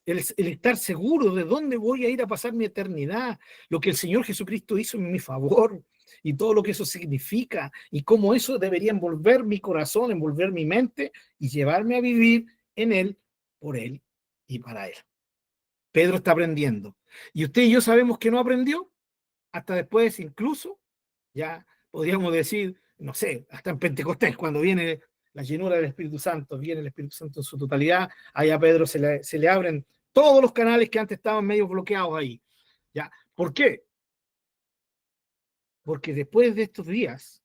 El estar seguro de dónde voy a ir a pasar mi eternidad, lo que el Señor Jesucristo hizo en mi favor y todo lo que eso significa y cómo eso debería envolver mi corazón, envolver mi mente y llevarme a vivir en Él, por Él y para Él. Pedro está aprendiendo. Y usted y yo sabemos que no aprendió hasta después, incluso, ya podríamos decir, no sé, hasta en Pentecostés, cuando viene la llenura del Espíritu Santo, viene el Espíritu Santo en su totalidad, ahí a Pedro se le abren todos los canales que antes estaban medio bloqueados ahí. ¿Ya? ¿Por qué? Porque después de estos días,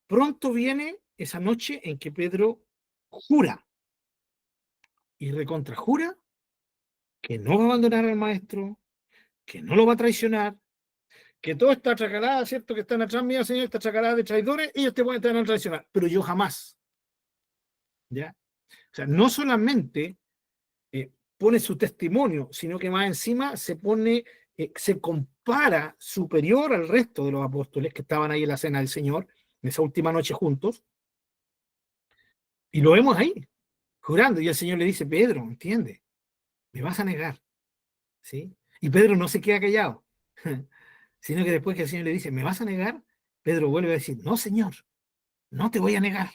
pronto viene esa noche en que Pedro jura y recontrajura que no va a abandonar al maestro, que no lo va a traicionar, que toda esta chacalada, ¿cierto? Que están atrás mío, Señor, esta chacalada de traidores, ellos te pueden estar a traicionar, pero yo jamás. ¿Ya? O sea, no solamente pone su testimonio, sino que más encima se compara superior al resto de los apóstoles que estaban ahí en la cena del Señor, en esa última noche juntos, y lo vemos ahí, jurando, y el Señor le dice, Pedro, ¿entiendes? Me vas a negar, ¿sí? Y Pedro no se queda callado, sino que después que el Señor le dice, ¿me vas a negar? Pedro vuelve a decir, no, Señor, no te voy a negar.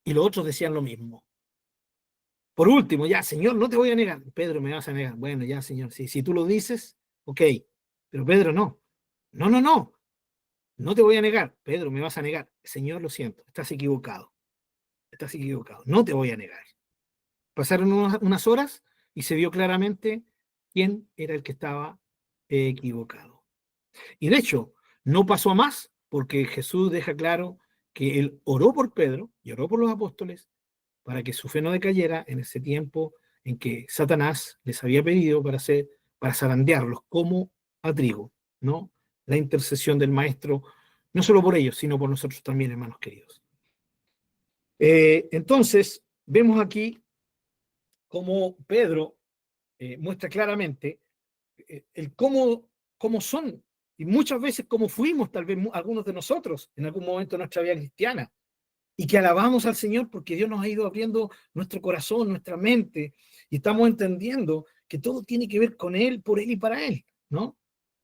Y los otros decían lo mismo. Por último, ya, Señor, no te voy a negar. Pedro, me vas a negar. Bueno, ya, Señor, si tú lo dices, ok. Pero Pedro, no. No, no, no. No te voy a negar. Pedro, me vas a negar. Señor, lo siento, estás equivocado. Estás equivocado. No te voy a negar. Pasaron unas horas y se vio claramente quién era el que estaba equivocado. Y de hecho, no pasó a más porque Jesús deja claro que él oró por Pedro y oró por los apóstoles para que su fe no decayera en ese tiempo en que Satanás les había pedido para zarandearlos como a trigo, ¿no? La intercesión del Maestro, no solo por ellos, sino por nosotros también, hermanos queridos. Entonces, vemos aquí cómo Pedro muestra claramente el cómo son, y muchas veces cómo fuimos, tal vez algunos de nosotros, en algún momento de nuestra vida cristiana, y que alabamos al Señor porque Dios nos ha ido abriendo nuestro corazón, nuestra mente, y estamos entendiendo que todo tiene que ver con Él, por Él y para Él, ¿no?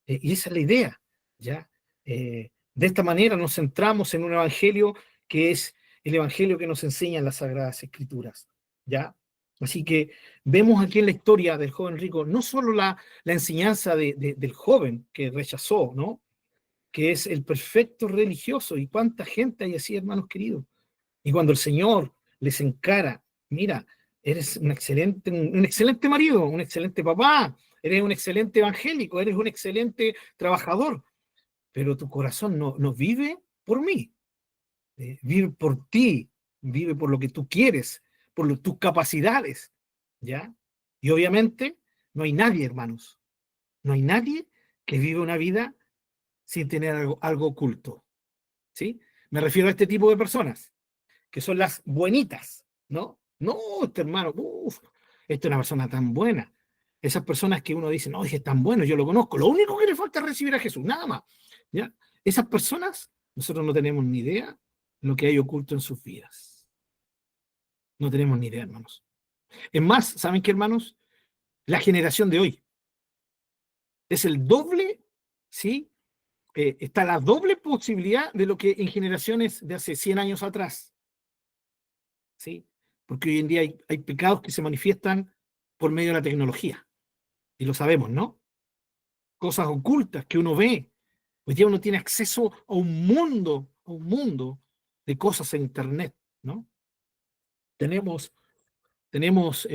Y esa es la idea, ¿ya? De esta manera nos centramos en un evangelio que es el evangelio que nos enseñan las Sagradas Escrituras, ¿ya? Así que vemos aquí en la historia del joven rico no solo la enseñanza del joven que rechazó, ¿no? Que es el perfecto religioso, y cuánta gente hay así, hermanos queridos. Y cuando el Señor les encara, mira, eres un excelente marido, un excelente papá, eres un excelente evangélico, eres un excelente trabajador, pero tu corazón no vive por mí, vive por ti, vive por lo que tú quieres, por tus capacidades, ¿ya? Y obviamente no hay nadie, hermanos, no hay nadie que vive una vida sin tener algo oculto, ¿sí? Me refiero a este tipo de personas que son las buenitas, ¿no? No, este hermano, esta es una persona tan buena. Esas personas que uno dice, no, es tan bueno, yo lo conozco, lo único que le falta es recibir a Jesús, nada más. ¿Ya? Esas personas, nosotros no tenemos ni idea lo que hay oculto en sus vidas. No tenemos ni idea, hermanos. Es más, ¿saben qué, hermanos? La generación de hoy es el doble, ¿sí? Está la doble posibilidad de lo que en generaciones de hace 100 años atrás. ¿Sí? Porque hoy en día hay pecados que se manifiestan por medio de la tecnología, y lo sabemos, ¿no? Cosas ocultas que uno ve. Hoy día uno tiene acceso a un mundo de cosas en Internet, ¿no? Tenemos, tenemos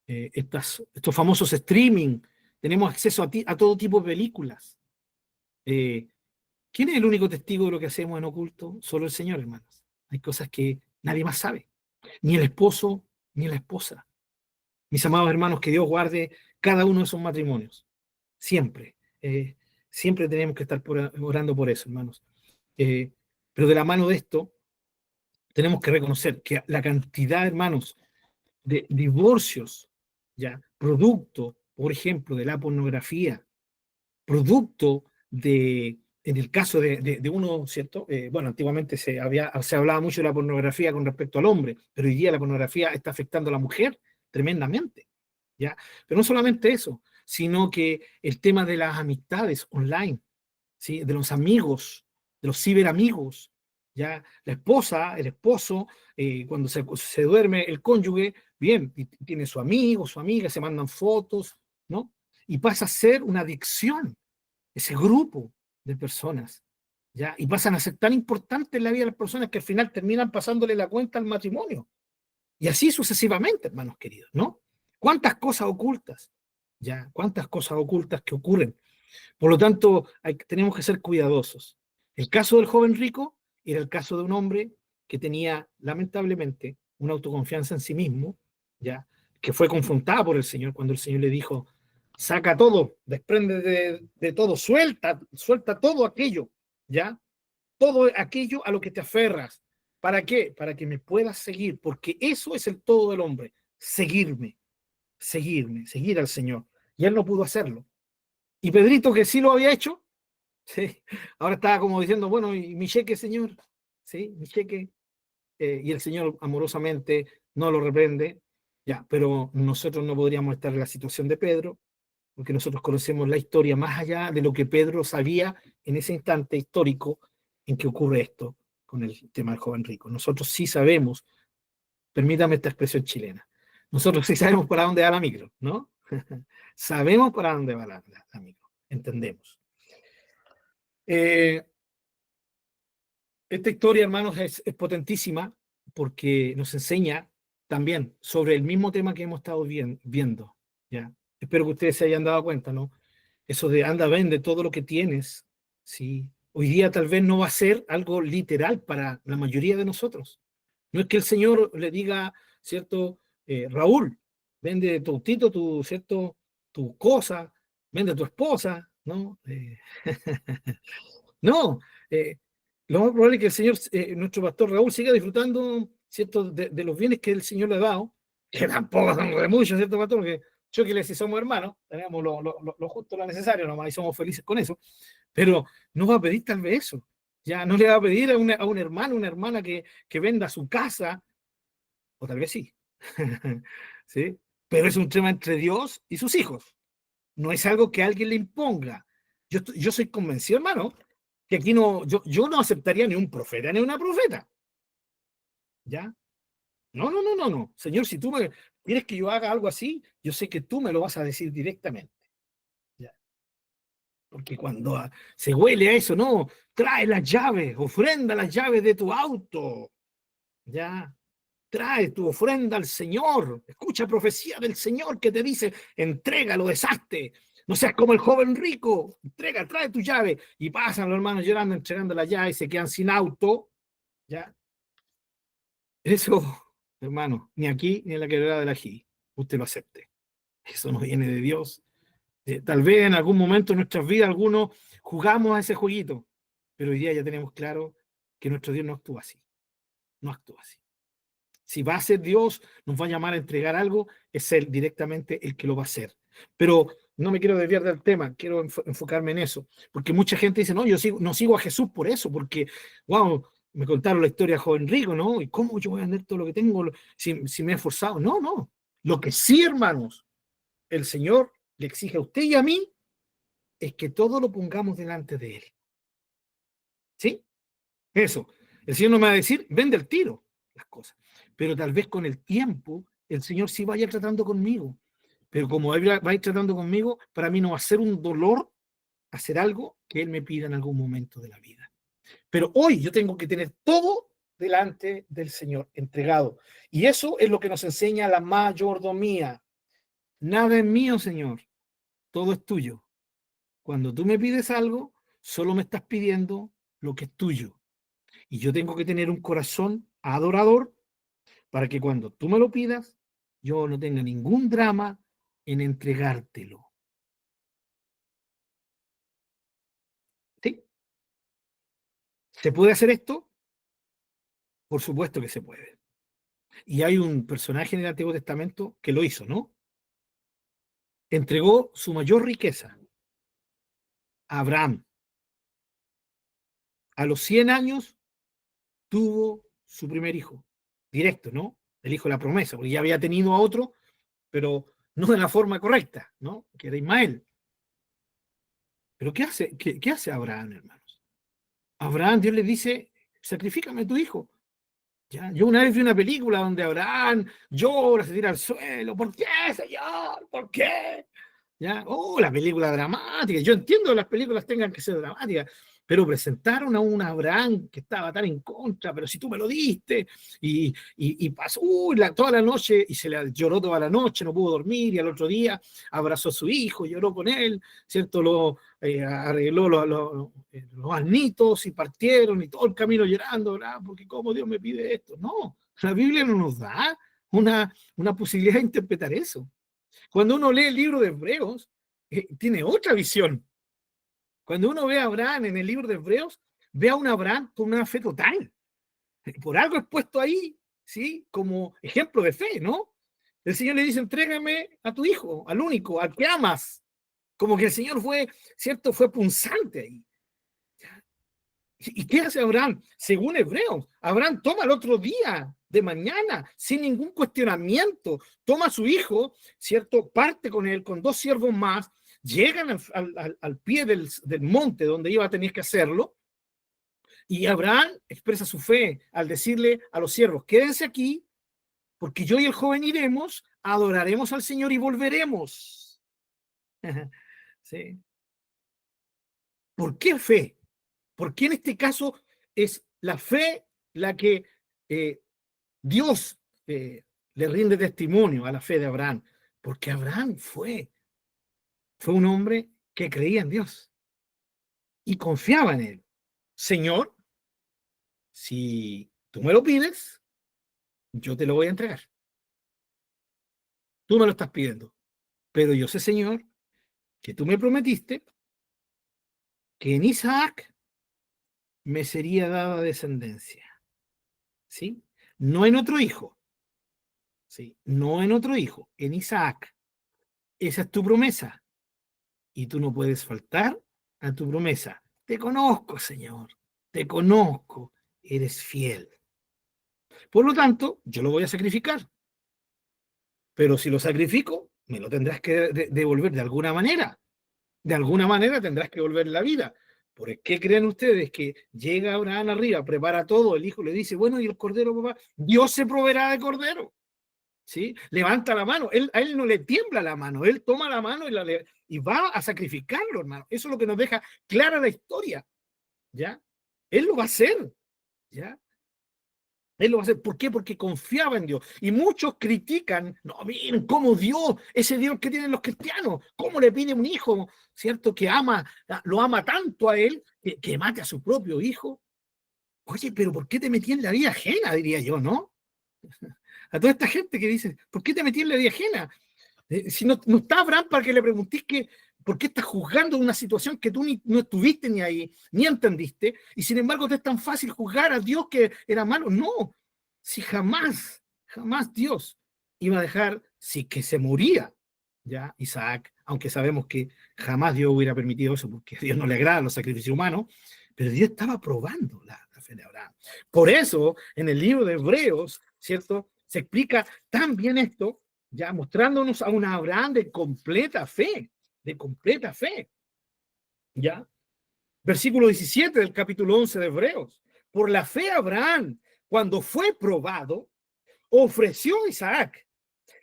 estos famosos streaming, tenemos acceso a todo tipo de películas. ¿Quién es el único testigo de lo que hacemos en oculto? Solo el Señor, hermanos. Hay cosas que nadie más sabe, ni el esposo, ni la esposa. Mis amados hermanos, que Dios guarde cada uno de esos matrimonios. Siempre. Siempre tenemos que estar orando por eso, hermanos. Pero de la mano de esto, tenemos que reconocer que la cantidad, hermanos, de divorcios, ya, producto, por ejemplo, de la pornografía, producto de, en el caso de uno, ¿cierto? Bueno, antiguamente se hablaba mucho de la pornografía con respecto al hombre, pero hoy día la pornografía está afectando a la mujer tremendamente, ¿ya? Pero no solamente eso, sino que el tema de las amistades online, ¿sí? De los amigos, de los ciberamigos, ¿ya? La esposa, el esposo, cuando se duerme el cónyuge, bien, y tiene su amigo, su amiga, se mandan fotos, ¿no? Y pasa a ser una adicción ese grupo de personas, ¿ya? Y pasan a ser tan importantes en la vida de las personas que al final terminan pasándole la cuenta al matrimonio. Y así sucesivamente, hermanos queridos, ¿no? ¿Cuántas cosas ocultas? ¿Ya? ¿Cuántas cosas ocultas que ocurren? Por lo tanto, tenemos que ser cuidadosos. El caso del joven rico era el caso de un hombre que tenía, lamentablemente, una autoconfianza en sí mismo, ¿ya? Que fue confrontada por el Señor cuando el Señor le dijo, saca todo, desprende de todo, suelta todo aquello, ¿ya? Todo aquello a lo que te aferras. ¿Para qué? Para que me puedas seguir, porque eso es el todo del hombre, seguir al Señor. Y él no pudo hacerlo. Y Pedrito, que sí lo había hecho, sí, ahora estaba como diciendo, bueno, ¿y mi cheque, Señor? Sí, mi cheque. Y el Señor amorosamente no lo reprende, ya, pero nosotros no podríamos estar en la situación de Pedro, porque nosotros conocemos la historia más allá de lo que Pedro sabía en ese instante histórico en que ocurre esto con el tema del joven rico. Nosotros sí sabemos, permítame esta expresión chilena, nosotros sí sabemos para dónde va la micro, ¿no? Sabemos para dónde va la micro, entendemos. Esta historia, hermanos, es potentísima porque nos enseña también sobre el mismo tema que hemos estado viendo, ¿ya? Espero que ustedes se hayan dado cuenta, ¿no? Eso de anda, vende todo lo que tienes, ¿sí? Hoy día tal vez no va a ser algo literal para la mayoría de nosotros. No es que el Señor le diga, ¿cierto? Raúl, vende tu autito, ¿cierto? Tu cosa, vende tu esposa, ¿no? No, eh, lo más probable es que el Señor, nuestro pastor Raúl, siga disfrutando, ¿cierto? De los bienes que el Señor le ha dado, que tampoco son de muchos, ¿cierto, pastor? Porque yo que les si somos hermanos, tenemos lo justo, lo necesario nomás y somos felices con eso, pero no va a pedir tal vez eso. Ya no le va a pedir a un hermano, una hermana que venda su casa, o tal vez sí, ¿sí? Pero es un tema entre Dios y sus hijos. No es algo que alguien le imponga. Yo soy convencido, hermano, que aquí no, yo no aceptaría ni un profeta ni una profeta. ¿Ya? No, no, no, no, no. Señor, si tú me quieres que yo haga algo así, yo sé que tú me lo vas a decir directamente. ¿Ya? Porque cuando se huele a eso, no, trae las llaves, ofrenda las llaves de tu auto. ¿Ya? Trae tu ofrenda al Señor. Escucha profecía del Señor que te dice, entrégalo, deshazte. No seas como el joven rico. Entrega, trae tu llave. Y pasan los hermanos llorando, entregando la llave y se quedan sin auto. ¿Ya? Eso, hermano, ni aquí ni en la quebrada del ají. Usted lo acepte. Eso no viene de Dios. Tal vez en algún momento de nuestras vidas algunos jugamos a ese jueguito. Pero hoy día ya tenemos claro que nuestro Dios no actúa así. No actúa así. Si va a ser Dios, nos va a llamar a entregar algo, es Él directamente el que lo va a hacer. Pero no me quiero desviar del tema, quiero enfocarme en eso. Porque mucha gente dice, no, no sigo a Jesús por eso, porque, wow, me contaron la historia de joven rico, ¿no? ¿Y cómo yo voy a vender todo lo que tengo si me he esforzado? No, no. Lo que sí, hermanos, el Señor le exige a usted y a mí es que todo lo pongamos delante de Él. ¿Sí? Eso. El Señor no me va a decir, vende el tiro las cosas. Pero tal vez con el tiempo el Señor sí vaya tratando conmigo. Pero como Él va a ir tratando conmigo, para mí no va a ser un dolor hacer algo que Él me pida en algún momento de la vida. Pero hoy yo tengo que tener todo delante del Señor, entregado. Y eso es lo que nos enseña la mayordomía. Nada es mío, Señor. Todo es tuyo. Cuando tú me pides algo, solo me estás pidiendo lo que es tuyo. Y yo tengo que tener un corazón adorador para que cuando tú me lo pidas, yo no tenga ningún drama en entregártelo. ¿Sí? ¿Se puede hacer esto? Por supuesto que se puede. Y hay un personaje en el Antiguo Testamento que lo hizo, ¿no? Entregó su mayor riqueza a Abraham. A los 100 años tuvo su primer hijo, directo, ¿no? El hijo de la promesa, porque ya había tenido a otro, pero no de la forma correcta, ¿no? Que era Ismael. Pero ¿qué hace Abraham, hermanos? Abraham, Dios le dice, sacrifícame a tu hijo. ¿Ya? Yo una vez vi una película donde Abraham llora, se tira al suelo. ¿Por qué, Señor? ¿Por qué? ¿Ya? Oh, la película dramática. Yo entiendo que las películas tengan que ser dramáticas, pero presentaron a un Abraham que estaba tan en contra, pero si tú me lo diste, y pasó toda la noche, y se le lloró toda la noche, no pudo dormir, y al otro día abrazó a su hijo, lloró con él, ¿cierto? Arregló los asnitos y partieron, y todo el camino llorando, ¿verdad? Porque ¿cómo Dios me pide esto? No, la Biblia no nos da una posibilidad de interpretar eso. Cuando uno lee el libro de Hebreos, tiene otra visión. Cuando uno ve a Abraham en el libro de Hebreos, ve a un Abraham con una fe total. Por algo es puesto ahí, ¿sí? Como ejemplo de fe, ¿no? El Señor le dice, entrégame a tu hijo, al único, al que amas. Como que el Señor fue, ¿cierto? Fue punzante ahí. ¿Y qué hace Abraham? Según Hebreos, Abraham toma el otro día, de mañana, sin ningún cuestionamiento, toma a su hijo, ¿cierto? Parte con él, con 2 siervos más, llegan al pie del monte donde iba a tener que hacerlo, y Abraham expresa su fe al decirle a los siervos, quédense aquí, porque yo y el joven iremos, adoraremos al Señor y volveremos. ¿Sí? ¿Por qué fe? ¿Por qué en este caso es la fe la que Dios le rinde testimonio a la fe de Abraham? Porque Abraham fue un hombre que creía en Dios y confiaba en él. Señor, si tú me lo pides, yo te lo voy a entregar. Tú me lo estás pidiendo. Pero yo sé, Señor, que tú me prometiste que en Isaac me sería dada descendencia. ¿Sí? No en otro hijo. ¿Sí? No en otro hijo, en Isaac. Esa es tu promesa. Y tú no puedes faltar a tu promesa. Te conozco, Señor. Te conozco. Eres fiel. Por lo tanto, yo lo voy a sacrificar. Pero si lo sacrifico, me lo tendrás que devolver de alguna manera. De alguna manera tendrás que devolver la vida. ¿Por qué creen ustedes que llega Abraham arriba, prepara todo, el hijo le dice, bueno, ¿y el cordero, papá? Dios se proveerá de cordero. ¿Sí? Levanta la mano, a él no le tiembla la mano, él toma la mano y va a sacrificarlo, hermano. Eso es lo que nos deja clara la historia, ¿ya? Él lo va a hacer, ¿ya? Él lo va a hacer. ¿Por qué? Porque confiaba en Dios. Y muchos critican, no, miren cómo Dios, ese Dios que tienen los cristianos, cómo le pide un hijo, ¿cierto? Que lo ama tanto a él, que mate a su propio hijo. Oye, pero ¿por qué te metí en la vida ajena? Diría yo, ¿no? A toda esta gente que dice, ¿por qué te metí en la vida ajena? Si no está Abraham para que le preguntes por qué estás juzgando una situación que tú no estuviste ni ahí, ni entendiste, y sin embargo te es tan fácil juzgar a Dios que era malo. No, si jamás Dios iba a dejar, si que se moría ya Isaac, aunque sabemos que jamás Dios hubiera permitido eso, porque a Dios no le agradan los sacrificios humanos, pero Dios estaba probando la fe de Abraham. Por eso, en el libro de Hebreos, ¿cierto? Se explica tan bien esto, ya mostrándonos a un Abraham de completa fe, ¿ya? Versículo 17 del capítulo 11 de Hebreos. Por la fe Abraham, cuando fue probado, ofreció a Isaac,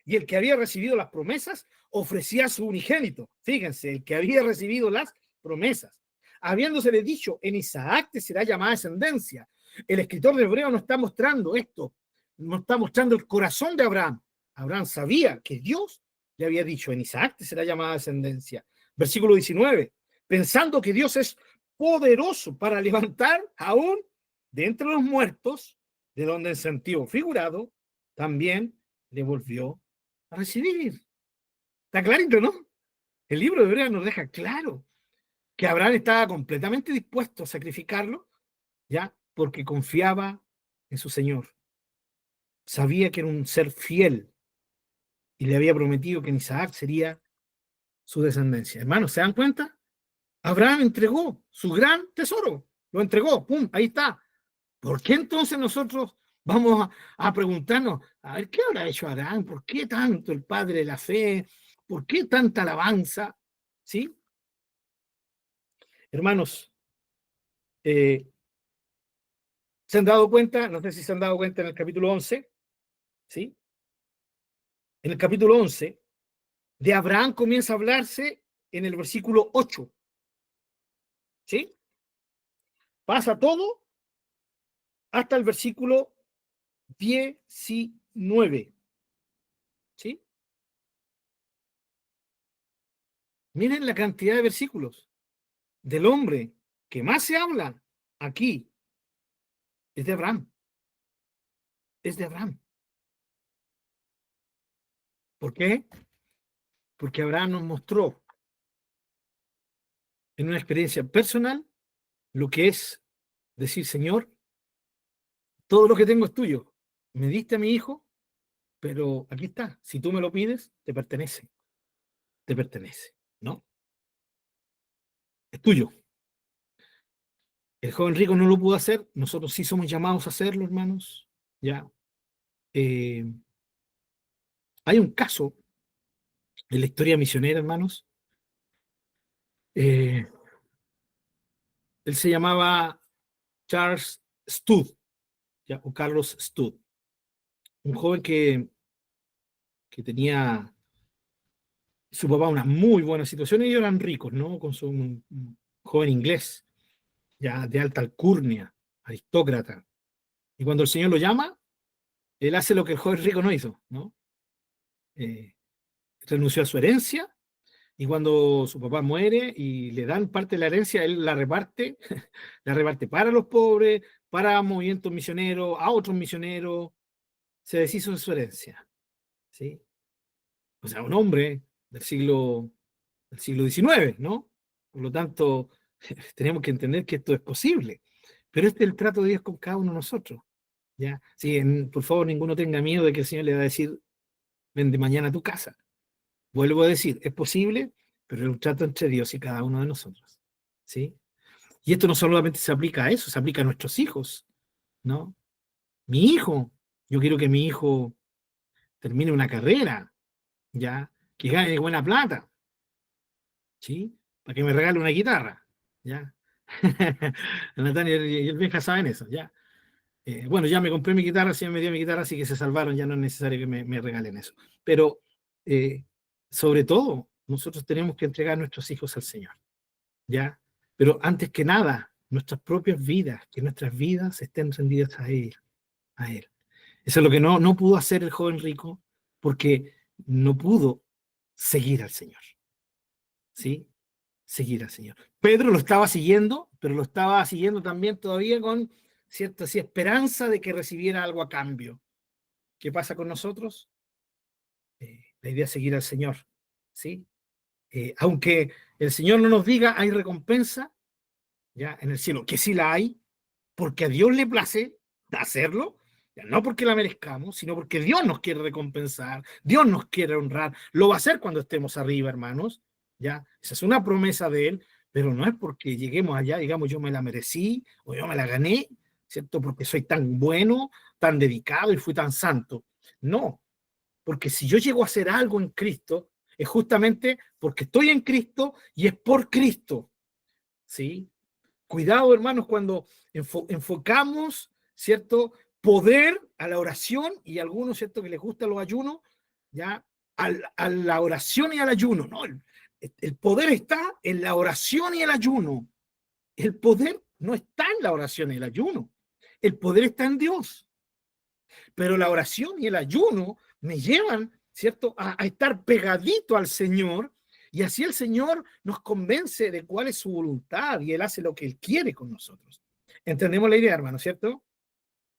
y el que había recibido las promesas ofrecía a su unigénito. Fíjense, el que había recibido las promesas. Habiéndosele dicho, en Isaac te será llamada descendencia. El escritor de Hebreo no está mostrando esto, no está mostrando el corazón de Abraham. Abraham sabía que Dios le había dicho, en Isaac te será llamada descendencia. Versículo 19, pensando que Dios es poderoso para levantar aún de entre los muertos, de donde en sentido figurado, también le volvió a recibir. Está clarito, ¿no? El libro de Hebreos nos deja claro que Abraham estaba completamente dispuesto a sacrificarlo, ¿ya? Porque confiaba en su Señor. Sabía que era un ser fiel y le había prometido que en Isaac sería su descendencia. Hermanos, ¿se dan cuenta? Abraham entregó su gran tesoro, lo entregó, ¡pum! Ahí está. ¿Por qué entonces nosotros vamos a preguntarnos, a ver, qué habrá hecho Abraham? ¿Por qué tanto el padre de la fe? ¿Por qué tanta alabanza? ¿Sí? Hermanos, ¿se han dado cuenta? No sé si se han dado cuenta en el capítulo 11, ¿sí? En el capítulo 11, de Abraham comienza a hablarse en el versículo 8, ¿sí? Pasa todo hasta el versículo 19, ¿sí? Miren la cantidad de versículos del hombre que más se habla aquí. Es de Abraham. Es de Abraham. ¿Por qué? Porque Abraham nos mostró en una experiencia personal lo que es decir, Señor, todo lo que tengo es tuyo. Me diste a mi hijo, pero aquí está. Si tú me lo pides, te pertenece. Te pertenece, ¿no? Es tuyo. El joven rico no lo pudo hacer. Nosotros sí somos llamados a hacerlo, hermanos. Ya. Hay un caso en la historia misionera, hermanos. Él se llamaba Charles Studd, ¿ya? O Carlos Studd. Un joven que tenía su papá una muy buena situación. Ellos eran ricos, ¿no? Con un joven inglés, ya de alta alcurnia, aristócrata. Y cuando el Señor lo llama, él hace lo que el joven rico no hizo, ¿no? Renunció a su herencia y cuando su papá muere y le dan parte de la herencia, él la reparte, la reparte para los pobres, para movimientos misioneros, a otros misioneros, se deshizo de su herencia, ¿sí? O sea, un hombre del siglo XIX, ¿no? Por lo tanto, tenemos que entender que esto es posible. Pero este es el trato de Dios con cada uno de nosotros, ¿ya? Sí, por favor, ninguno tenga miedo de que el Señor le va a decir, vende mañana a tu casa. Vuelvo a decir, es posible, pero es un trato entre Dios y cada uno de nosotros, ¿sí? Y esto no solamente se aplica a eso, se aplica a nuestros hijos, ¿no? Mi hijo, yo quiero que mi hijo termine una carrera, ¿ya? Que gane buena plata, ¿sí? Para que me regale una guitarra, ¿ya? Natalia y el Benja saben eso, ¿ya? Bueno, ya me compré mi guitarra, si me dio mi guitarra, así que se salvaron, ya no es necesario que me regalen eso. Pero, sobre todo, nosotros tenemos que entregar a nuestros hijos al Señor, ¿ya? Pero antes que nada, nuestras propias vidas, que nuestras vidas estén rendidas a Él, a Él. Eso es lo que no pudo hacer el joven rico, porque no pudo seguir al Señor, ¿sí? Seguir al Señor. Pedro lo estaba siguiendo, pero lo estaba siguiendo también todavía con cierta así, esperanza de que recibiera algo a cambio. ¿Qué pasa con nosotros? La idea es seguir al Señor, ¿sí? Aunque el Señor no nos diga hay recompensa, ya en el cielo, que sí la hay, porque a Dios le place hacerlo, ya no porque la merezcamos, sino porque Dios nos quiere recompensar, Dios nos quiere honrar, lo va a hacer cuando estemos arriba, hermanos, ya, esa es una promesa de Él, pero no es porque lleguemos allá, digamos, yo me la merecí o yo me la gané, ¿cierto? Porque soy tan bueno, tan dedicado y fui tan santo. No, porque si yo llego a hacer algo en Cristo, es justamente porque estoy en Cristo y es por Cristo, ¿sí? Cuidado, hermanos, cuando enfocamos, ¿cierto? Poder a la oración y a algunos, ¿cierto? Que les gustan los ayunos, ¿ya? A la oración y al ayuno, ¿no? El poder está en la oración y el ayuno. El poder no está en la oración y el ayuno. El poder está en Dios. Pero la oración y el ayuno me llevan, ¿cierto? A estar pegadito al Señor y así el Señor nos convence de cuál es su voluntad y Él hace lo que Él quiere con nosotros. ¿Entendemos la idea, hermano, cierto?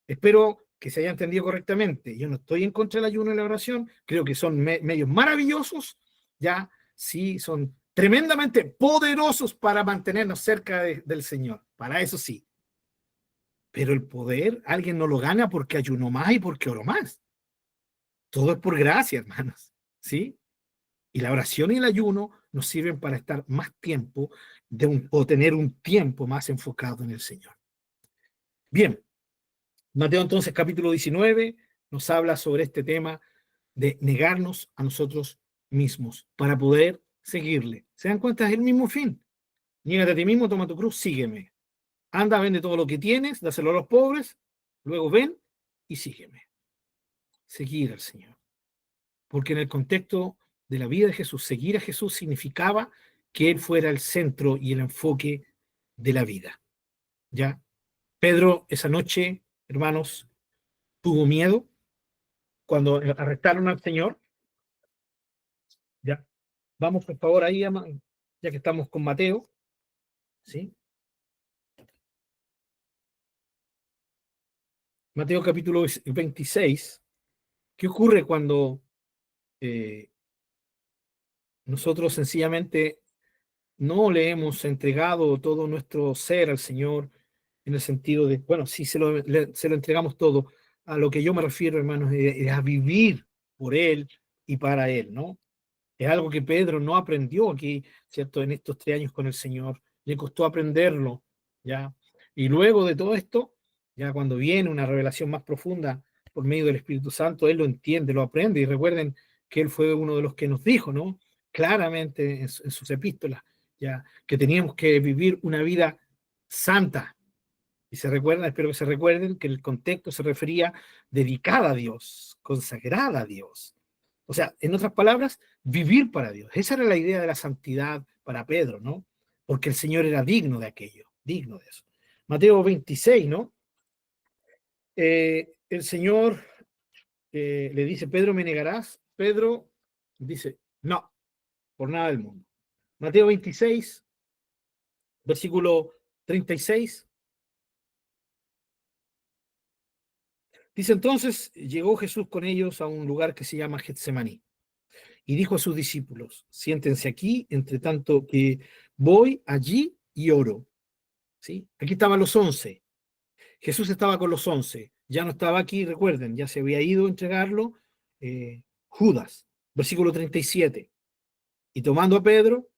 Espero que se haya entendido correctamente. Yo no estoy en contra del ayuno y la oración. Creo que son medios maravillosos, ya sí, son tremendamente poderosos para mantenernos cerca del Señor. Para eso sí. Pero el poder alguien no lo gana porque ayunó más y porque oró más. Todo es por gracia, hermanos. ¿Sí? Y la oración y el ayuno nos sirven para estar más tiempo o tener un tiempo más enfocado en el Señor. Bien, Mateo entonces capítulo 19 nos habla sobre este tema de negarnos a nosotros mismos para poder seguirle. ¿Se dan cuenta? Es el mismo fin. Niégate a ti mismo, toma tu cruz, sígueme. Anda, vende todo lo que tienes, dáselo a los pobres, luego ven y sígueme. Seguir al Señor. Porque en el contexto de la vida de Jesús, seguir a Jesús significaba que Él fuera el centro y el enfoque de la vida. ¿Ya? Pedro esa noche, hermanos, tuvo miedo cuando arrestaron al Señor. ¿Ya? Vamos, por favor, ahí, ya que estamos con Mateo. ¿Sí? Mateo capítulo 26. ¿Qué ocurre cuando nosotros sencillamente no le hemos entregado todo nuestro ser al Señor, en el sentido de, bueno, sí se lo entregamos todo? A lo que yo me refiero, hermanos, es a vivir por Él y para Él, ¿no? Es algo que Pedro no aprendió aquí, ¿cierto? En estos 3 años con el Señor. Le costó aprenderlo, ¿ya? Y luego de todo esto, ya cuando viene una revelación más profunda por medio del Espíritu Santo, Él lo entiende, lo aprende. Y recuerden que Él fue uno de los que nos dijo, ¿no? Claramente en sus epístolas, ya, que teníamos que vivir una vida santa. Y se recuerdan, espero que se recuerden, que el contexto se refería dedicada a Dios, consagrada a Dios. O sea, en otras palabras, vivir para Dios. Esa era la idea de la santidad para Pedro, ¿no? Porque el Señor era digno de aquello, digno de eso. Mateo 26, ¿no? El Señor le dice, Pedro, ¿me negarás? Pedro dice, no, por nada del mundo. Mateo 26, versículo 36. Dice, entonces llegó Jesús con ellos a un lugar que se llama Getsemaní y dijo a sus discípulos, siéntense aquí, entre tanto que voy allí y oro. ¿Sí? Aquí estaban los 11. Jesús estaba con los 11. Ya no estaba aquí, recuerden, ya se había ido a entregarlo Judas. Versículo 37. Y tomando a Pedro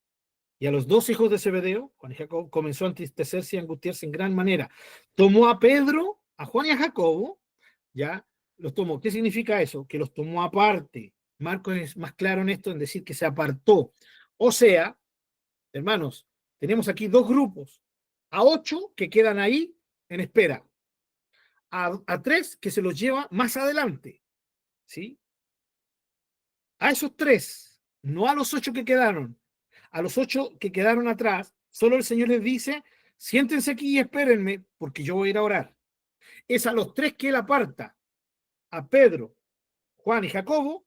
y a los 2 hijos de Zebedeo, Juan y Jacobo, comenzó a entristecerse y a angustiarse en gran manera. Tomó a Pedro, a Juan y a Jacobo, ya los tomó. ¿Qué significa eso? Que los tomó aparte. Marcos es más claro en esto, en decir que se apartó. O sea, hermanos, tenemos aquí 2 grupos. A 8 que quedan ahí en espera. A 3 que se los lleva más adelante. ¿Sí? A esos 3, no a los 8 que quedaron. A los 8 que quedaron atrás, solo el Señor les dice, siéntense aquí y espérenme, porque yo voy a ir a orar. Es a los 3 que él aparta. A Pedro, Juan y Jacobo,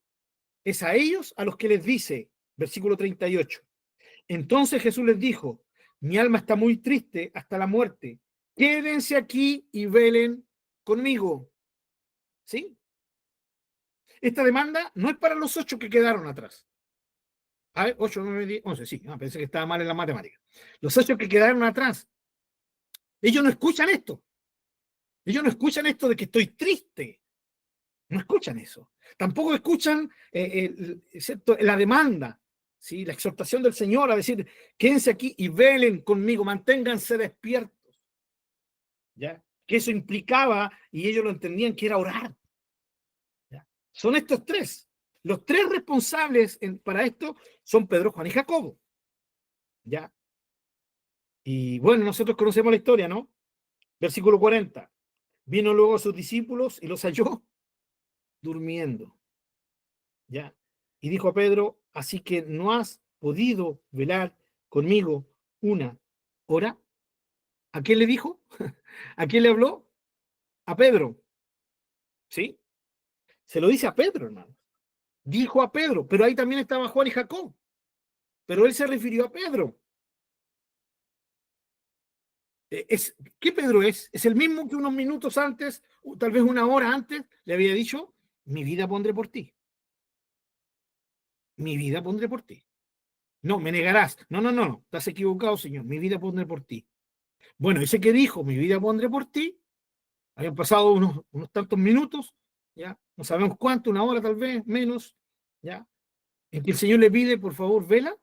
es a ellos a los que les dice, versículo 38. Entonces Jesús les dijo, mi alma está muy triste hasta la muerte. Quédense aquí y velen conmigo. ¿Sí? Esta demanda no es para los 8 que quedaron atrás. A ver, 8, 9, 10, 11, sí. Pensé que estaba mal en la matemática. Los 8 que quedaron atrás, ellos no escuchan esto. Ellos no escuchan esto de que estoy triste. No escuchan eso. Tampoco escuchan la demanda, ¿sí? La exhortación del Señor a decir, quédense aquí y velen conmigo, manténganse despiertos. ¿Ya? Que eso implicaba, y ellos lo entendían, que era orar. ¿Ya? Son estos 3. Los 3 responsables para esto son Pedro, Juan y Jacobo. ¿Ya? Y bueno, nosotros conocemos la historia, ¿no? Versículo 40. Vino luego a sus discípulos y los halló durmiendo. ¿Ya? Y dijo a Pedro, así que no has podido velar conmigo una hora. ¿A quién le dijo? ¿A quién le habló? A Pedro. ¿Sí? Se lo dice a Pedro, hermano. Dijo a Pedro, pero ahí también estaba Juan y Jacob. Pero él se refirió a Pedro. ¿Qué Pedro es? Es el mismo que unos minutos antes, tal vez una hora antes, le había dicho, mi vida pondré por ti. Mi vida pondré por ti. No, me negarás. No, estás equivocado, Señor. Mi vida pondré por ti. Bueno, ese que dijo, mi vida pondré por ti, Habían pasado unos tantos minutos, ¿ya? No sabemos cuánto, una hora tal vez, menos, ¿ya? En que el Señor le pide, por favor, vela,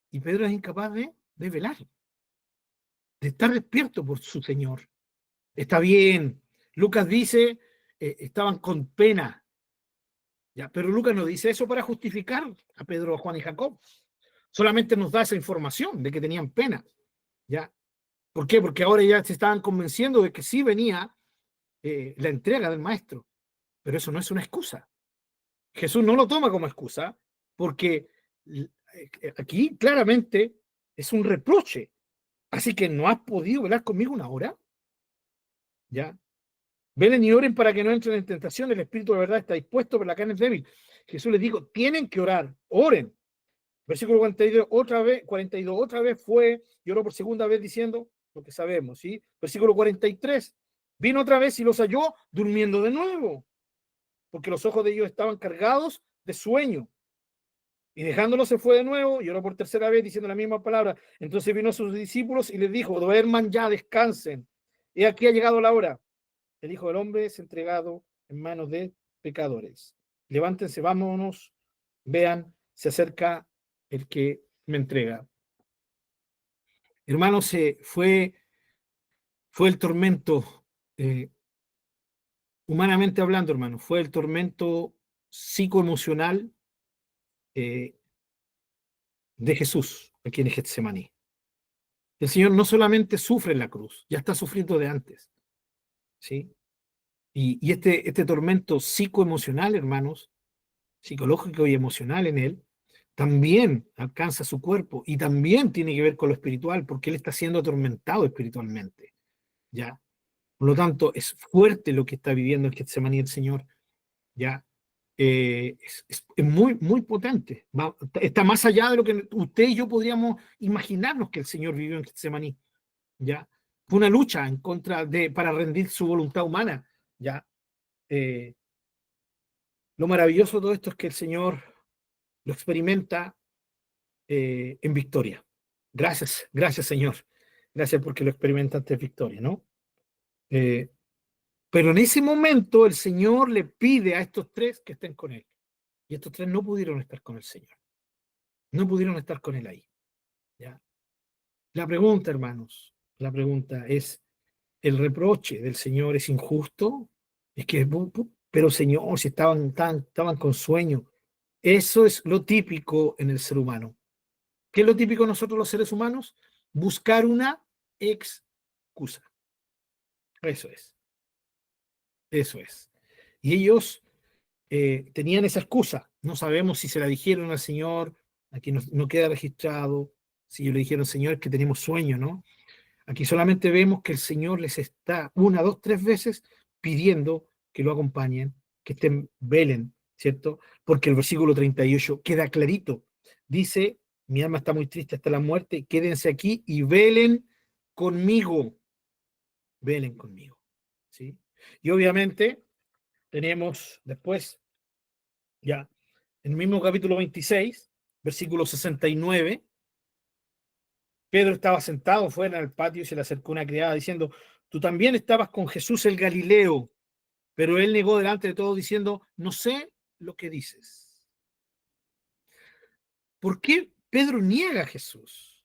y Pedro es incapaz de velar, de estar despierto por su Señor. Está bien, Lucas dice, estaban con pena, ¿ya? Pero Lucas no dice eso para justificar a Pedro, a Juan y Jacob. Solamente nos da esa información de que tenían pena, ¿ya? ¿Por qué? Porque ahora ya se estaban convenciendo de que sí venía la entrega del maestro, pero eso no es una excusa. Jesús no lo toma como excusa, porque aquí claramente es un reproche. Así que no has podido velar conmigo una hora, ¿ya? Velen y oren para que no entren en tentación, el espíritu de verdad está dispuesto, pero la carne es débil. Jesús les dijo, tienen que orar, oren. Versículo 42, otra vez fue, y oró por segunda vez diciendo lo que sabemos, ¿sí? Versículo 43, vino otra vez y los halló durmiendo de nuevo, porque los ojos de ellos estaban cargados de sueño. Y dejándolo se fue de nuevo y oró por tercera vez diciendo la misma palabra. Entonces vino a sus discípulos y les dijo, duerman ya, descansen. Y aquí ha llegado la hora. El Hijo del Hombre es entregado en manos de pecadores. Levántense, vámonos, vean, se acerca el que me entrega. Hermanos, fue el tormento, humanamente hablando, hermanos, fue el tormento psicoemocional de Jesús aquí en Getsemaní. El Señor no solamente sufre en la cruz, ya está sufriendo de antes, ¿sí? Y este tormento psicoemocional, hermanos, psicológico y emocional en él, también alcanza su cuerpo y también tiene que ver con lo espiritual, porque él está siendo atormentado espiritualmente, ¿ya? Por lo tanto, es fuerte lo que está viviendo en Getsemaní el Señor, ¿ya? Es muy, muy potente. Está más allá de lo que usted y yo podríamos imaginarnos que el Señor vivió en Getsemaní, ¿ya? Fue una lucha en contra para rendir su voluntad humana, ¿ya? Lo maravilloso de todo esto es que el Señor lo experimenta en victoria. Gracias, gracias, Señor. Gracias porque lo experimentaste en victoria, ¿no? Pero en ese momento el Señor le pide a estos tres que estén con él. Y estos tres no pudieron estar con el Señor. No pudieron estar con él ahí, ¿ya? La pregunta, hermanos, la pregunta es, ¿el reproche del Señor es injusto? Es que, pero Señor, si estaban con sueño. Eso es lo típico en el ser humano. ¿Qué es lo típico de nosotros los seres humanos? Buscar una excusa. Eso es. Eso es. Y ellos tenían esa excusa. No sabemos si se la dijeron al Señor, aquí no queda registrado, si ellos le dijeron, Señor, que tenemos sueño, ¿no? Aquí solamente vemos que el Señor les está 1, 2, 3 veces pidiendo que lo acompañen, que velen, ¿cierto? Porque el versículo 38 queda clarito. Dice, mi alma está muy triste hasta la muerte, quédense aquí y velen conmigo. Velen conmigo, ¿sí? Y obviamente tenemos después, ya, en el mismo capítulo 26, versículo 69, Pedro estaba sentado fuera en el patio y se le acercó una criada diciendo, tú también estabas con Jesús el Galileo, pero él negó delante de todos diciendo, no sé lo que dices. ¿Por qué Pedro niega a Jesús?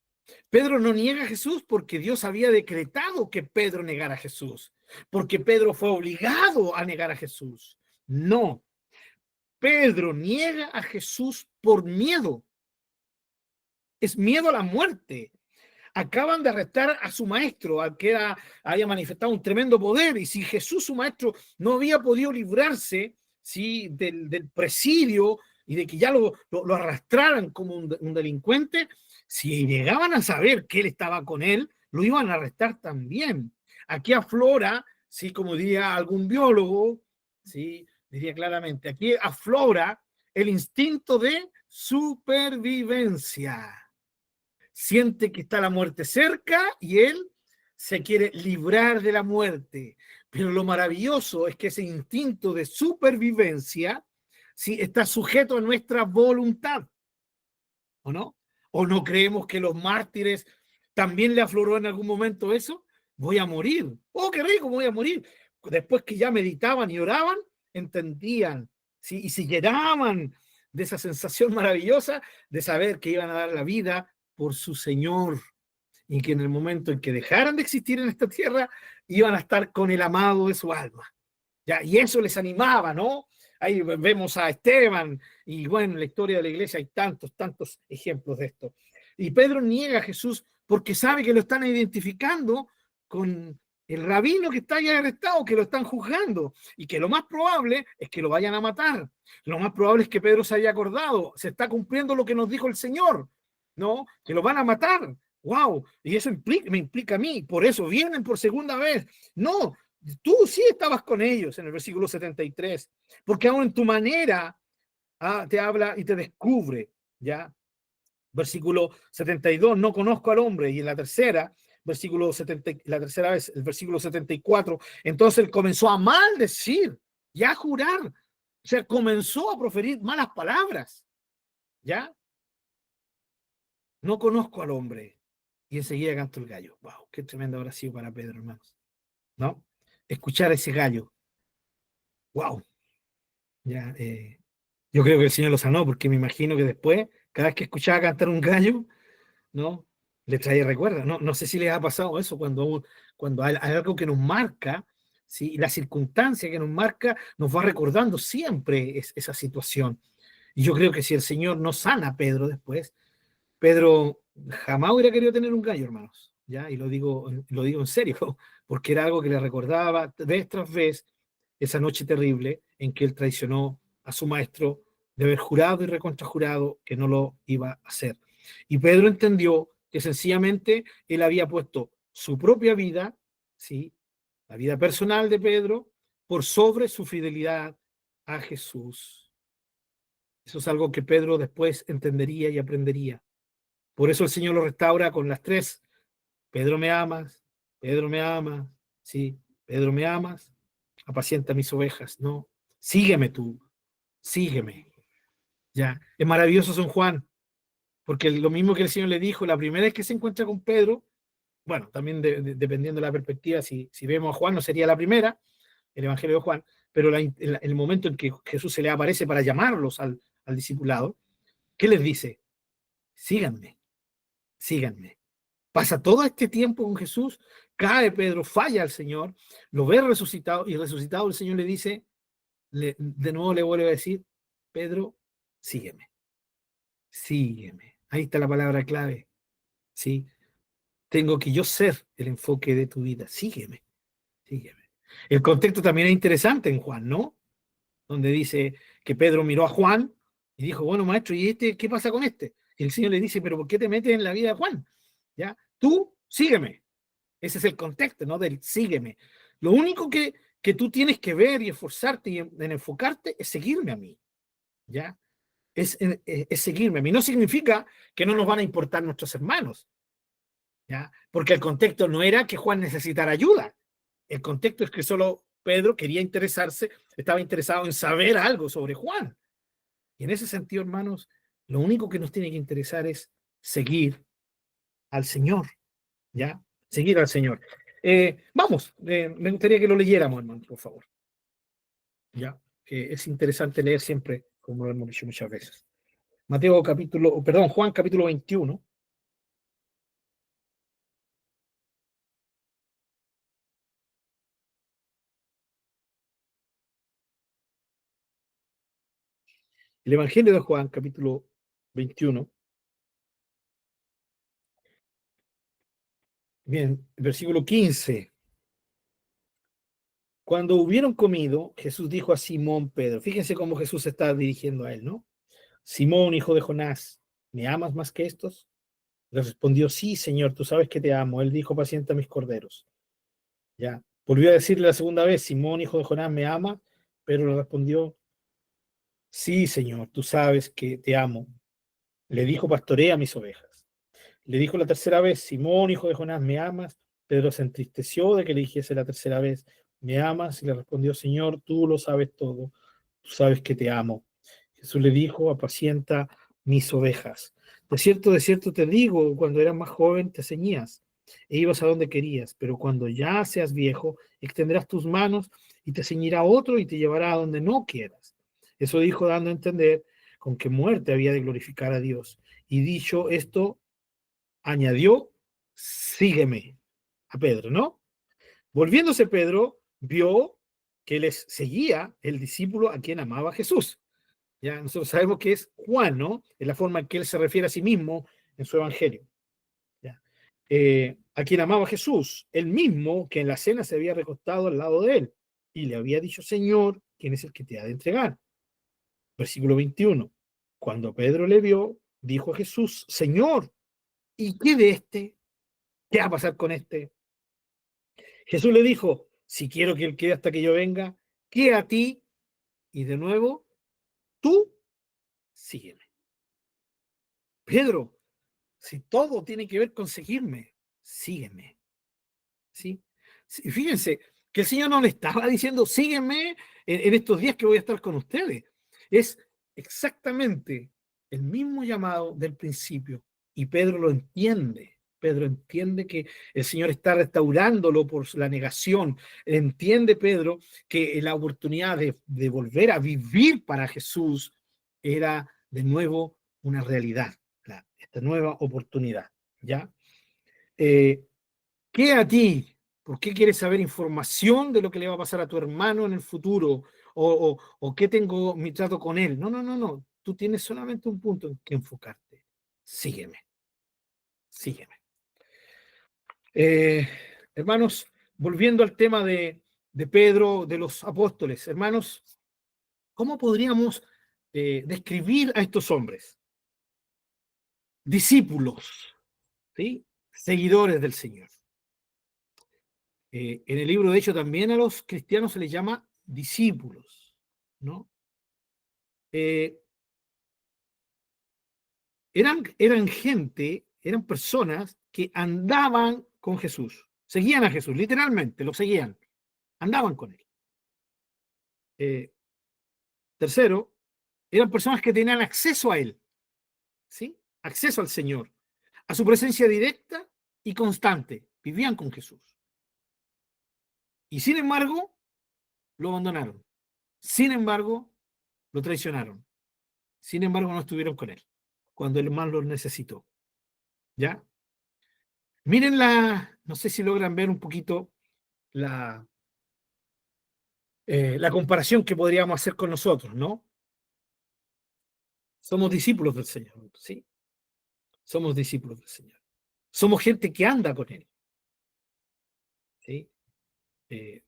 Pedro no niega a Jesús porque Dios había decretado que Pedro negara a Jesús, porque Pedro fue obligado a negar a Jesús. No, Pedro niega a Jesús por miedo. Es miedo a la muerte. Acaban de arrestar a su maestro, al que había manifestado un tremendo poder, y si Jesús, su maestro, no había podido librarse, ¿sí?, del presidio y de que ya lo arrastraran como un delincuente, si llegaban a saber que él estaba con él, lo iban a arrestar también. Aquí aflora, ¿sí?, como diría algún biólogo, ¿sí?, diría claramente, aquí aflora el instinto de supervivencia. Siente que está la muerte cerca y él se quiere librar de la muerte. Pero lo maravilloso es que ese instinto de supervivencia sí está sujeto a nuestra voluntad, ¿o no? ¿O no creemos que los mártires también le afloró en algún momento eso? voy a morir. Oh, qué rico, voy a morir. Después que ya meditaban y oraban, entendían, ¿sí? Y se llenaban de esa sensación maravillosa de saber que iban a dar la vida por su Señor y que en el momento en que dejaran de existir en esta tierra, iban a estar con el amado de su alma. ¿Ya? Y eso les animaba, ¿no? Ahí vemos a Esteban y bueno, en la historia de la iglesia hay tantos ejemplos de esto. Y Pedro niega a Jesús porque sabe que lo están identificando con el rabino que está ahí arrestado, que lo están juzgando y que lo más probable es que lo vayan a matar. Lo más probable es que Pedro se haya acordado, se está cumpliendo lo que nos dijo el Señor, ¿no? Que lo van a matar. ¡Wow! Y eso me implica a mí, por eso vienen por segunda vez. No, tú sí estabas con ellos en el versículo 73, porque aún en tu manera te habla y te descubre, ¿ya? Versículo 72, no conozco al hombre, y en la tercera, versículo 70, la tercera vez, el versículo 74, entonces él comenzó a maldecir y a jurar, o sea, comenzó a proferir malas palabras, ¿ya? No conozco al hombre. Y enseguida cantó el gallo. Wow, qué tremendo habrá sido para Pedro, hermanos, ¿no? Escuchar a ese gallo. Wow. Ya, yo creo que el Señor lo sanó, porque me imagino que después, cada vez que escuchaba cantar un gallo, ¿no? Le traía recuerdos. No sé si les ha pasado eso cuando hay algo que nos marca, ¿sí? Y la circunstancia que nos marca nos va recordando siempre esa situación. Y yo creo que si el Señor no sana a Pedro después, Pedro jamás hubiera querido tener un gallo, hermanos, ¿ya? Y lo digo en serio, porque era algo que le recordaba vez tras vez esa noche terrible en que él traicionó a su maestro de haber jurado y recontrajurado que no lo iba a hacer. Y Pedro entendió que sencillamente él había puesto su propia vida, ¿sí? La vida personal de Pedro, por sobre su fidelidad a Jesús. Eso es algo que Pedro después entendería y aprendería. Por eso el Señor lo restaura con las tres. Pedro, me amas. Pedro, me amas. Sí, Pedro, me amas. Apacienta mis ovejas. No, sígueme tú. Sígueme. Ya, es maravilloso San Juan, porque lo mismo que el Señor le dijo, la primera vez que se encuentra con Pedro, bueno, también dependiendo de la perspectiva, si vemos a Juan, no sería la primera, el Evangelio de Juan, pero el momento en que Jesús se le aparece para llamarlos al discipulado, ¿qué les dice? Síganme, síganme. Pasa todo este tiempo con Jesús, cae Pedro, falla al Señor, lo ve resucitado y resucitado el Señor le dice, de nuevo le vuelve a decir, Pedro, sígueme, sígueme. Ahí está la palabra clave, ¿sí? Tengo que yo ser el enfoque de tu vida, sígueme, sígueme. El contexto también es interesante en Juan, ¿no? Donde dice que Pedro miró a Juan y dijo, bueno, maestro, ¿y este qué pasa con este? Y el Señor le dice, pero ¿por qué te metes en la vida de Juan? ¿Ya? Tú, sígueme. Ese es el contexto, ¿no? Del sígueme. Lo único que tú tienes que ver y esforzarte y en enfocarte es seguirme a mí, ¿ya? Es seguirme a mí. No significa que no nos van a importar nuestros hermanos, ¿ya? Porque el contexto no era que Juan necesitara ayuda. El contexto es que solo Pedro quería interesarse, estaba interesado en saber algo sobre Juan. Y en ese sentido, hermanos, lo único que nos tiene que interesar es seguir al Señor, ¿ya? Seguir al Señor. Vamos, me gustaría que lo leyéramos, hermano, por favor. Ya, que es interesante leer siempre, como lo hemos dicho muchas veces. Juan capítulo 21. El Evangelio de Juan capítulo 21. Bien, versículo 15. Cuando hubieron comido, Jesús dijo a Simón Pedro, fíjense cómo Jesús se está dirigiendo a él, ¿no? Simón, hijo de Jonás, ¿me amas más que estos? Le respondió, sí, Señor, tú sabes que te amo. Él dijo, pacienta mis corderos. Ya. Volvió a decirle la segunda vez, Simón, hijo de Jonás, ¿me ama? Pero le respondió, sí, Señor, tú sabes que te amo. Le dijo, pastorea mis ovejas. Le dijo la tercera vez, Simón, hijo de Jonás, ¿me amas? Pedro se entristeció de que le dijese la tercera vez, ¿me amas? Y le respondió, Señor, tú lo sabes todo, tú sabes que te amo. Jesús le dijo, apacienta mis ovejas. De cierto te digo, cuando eras más joven te ceñías e ibas a donde querías, pero cuando ya seas viejo, extenderás tus manos y te ceñirá otro y te llevará a donde no quieras. Eso dijo dando a entender con qué muerte había de glorificar a Dios. Y dicho esto, añadió, sígueme a Pedro, ¿no? Volviéndose Pedro, vio que les seguía el discípulo a quien amaba Jesús. Ya nosotros sabemos que es Juan, ¿no? Es la forma en que él se refiere a sí mismo en su evangelio. ¿Ya? A quien amaba Jesús, el mismo que en la cena se había recostado al lado de él y le había dicho, Señor, ¿quién es el que te ha de entregar? Versículo 21. Cuando Pedro le vio, dijo a Jesús, Señor, ¿y qué de este? ¿Qué va a pasar con este? Jesús le dijo, si quiero que él quede hasta que yo venga, ¿qué a ti? Y de nuevo, tú sígueme. Pedro, si todo tiene que ver con seguirme, sígueme. ¿Sí? Sí, fíjense que el Señor no le estaba diciendo, sígueme en estos días que voy a estar con ustedes. Es exactamente el mismo llamado del principio. Y Pedro lo entiende. Pedro entiende que el Señor está restaurándolo por la negación. Entiende Pedro que la oportunidad de volver a vivir para Jesús era de nuevo una realidad, esta nueva oportunidad. ¿Ya? ¿Qué a ti? ¿Por qué quieres saber información de lo que le va a pasar a tu hermano en el futuro? ¿O qué tengo mi trato con él? No, no, no, no. Tú tienes solamente un punto en que enfocarte. Sígueme, sígueme. Eh, Hermanos, volviendo al tema de Pedro, de los apóstoles, hermanos, ¿cómo podríamos describir a estos hombres? Discípulos, ¿sí? Seguidores del Señor. En el libro, de hecho, también a los cristianos se les llama discípulos, ¿no? Eh, eran gente, eran personas que andaban con Jesús, seguían a Jesús, literalmente, lo seguían, andaban con él. Tercero, eran personas que tenían acceso a él, ¿sí? Acceso al Señor, a su presencia directa y constante, vivían con Jesús. Y sin embargo, lo abandonaron. Sin embargo, lo traicionaron. Sin embargo, no estuvieron con él cuando él más lo necesitó. ¿Ya? Miren no sé si logran ver un poquito la, la comparación que podríamos hacer con nosotros, ¿no? Somos discípulos del Señor, ¿sí? Somos discípulos del Señor. Somos gente que anda con Él, ¿sí? De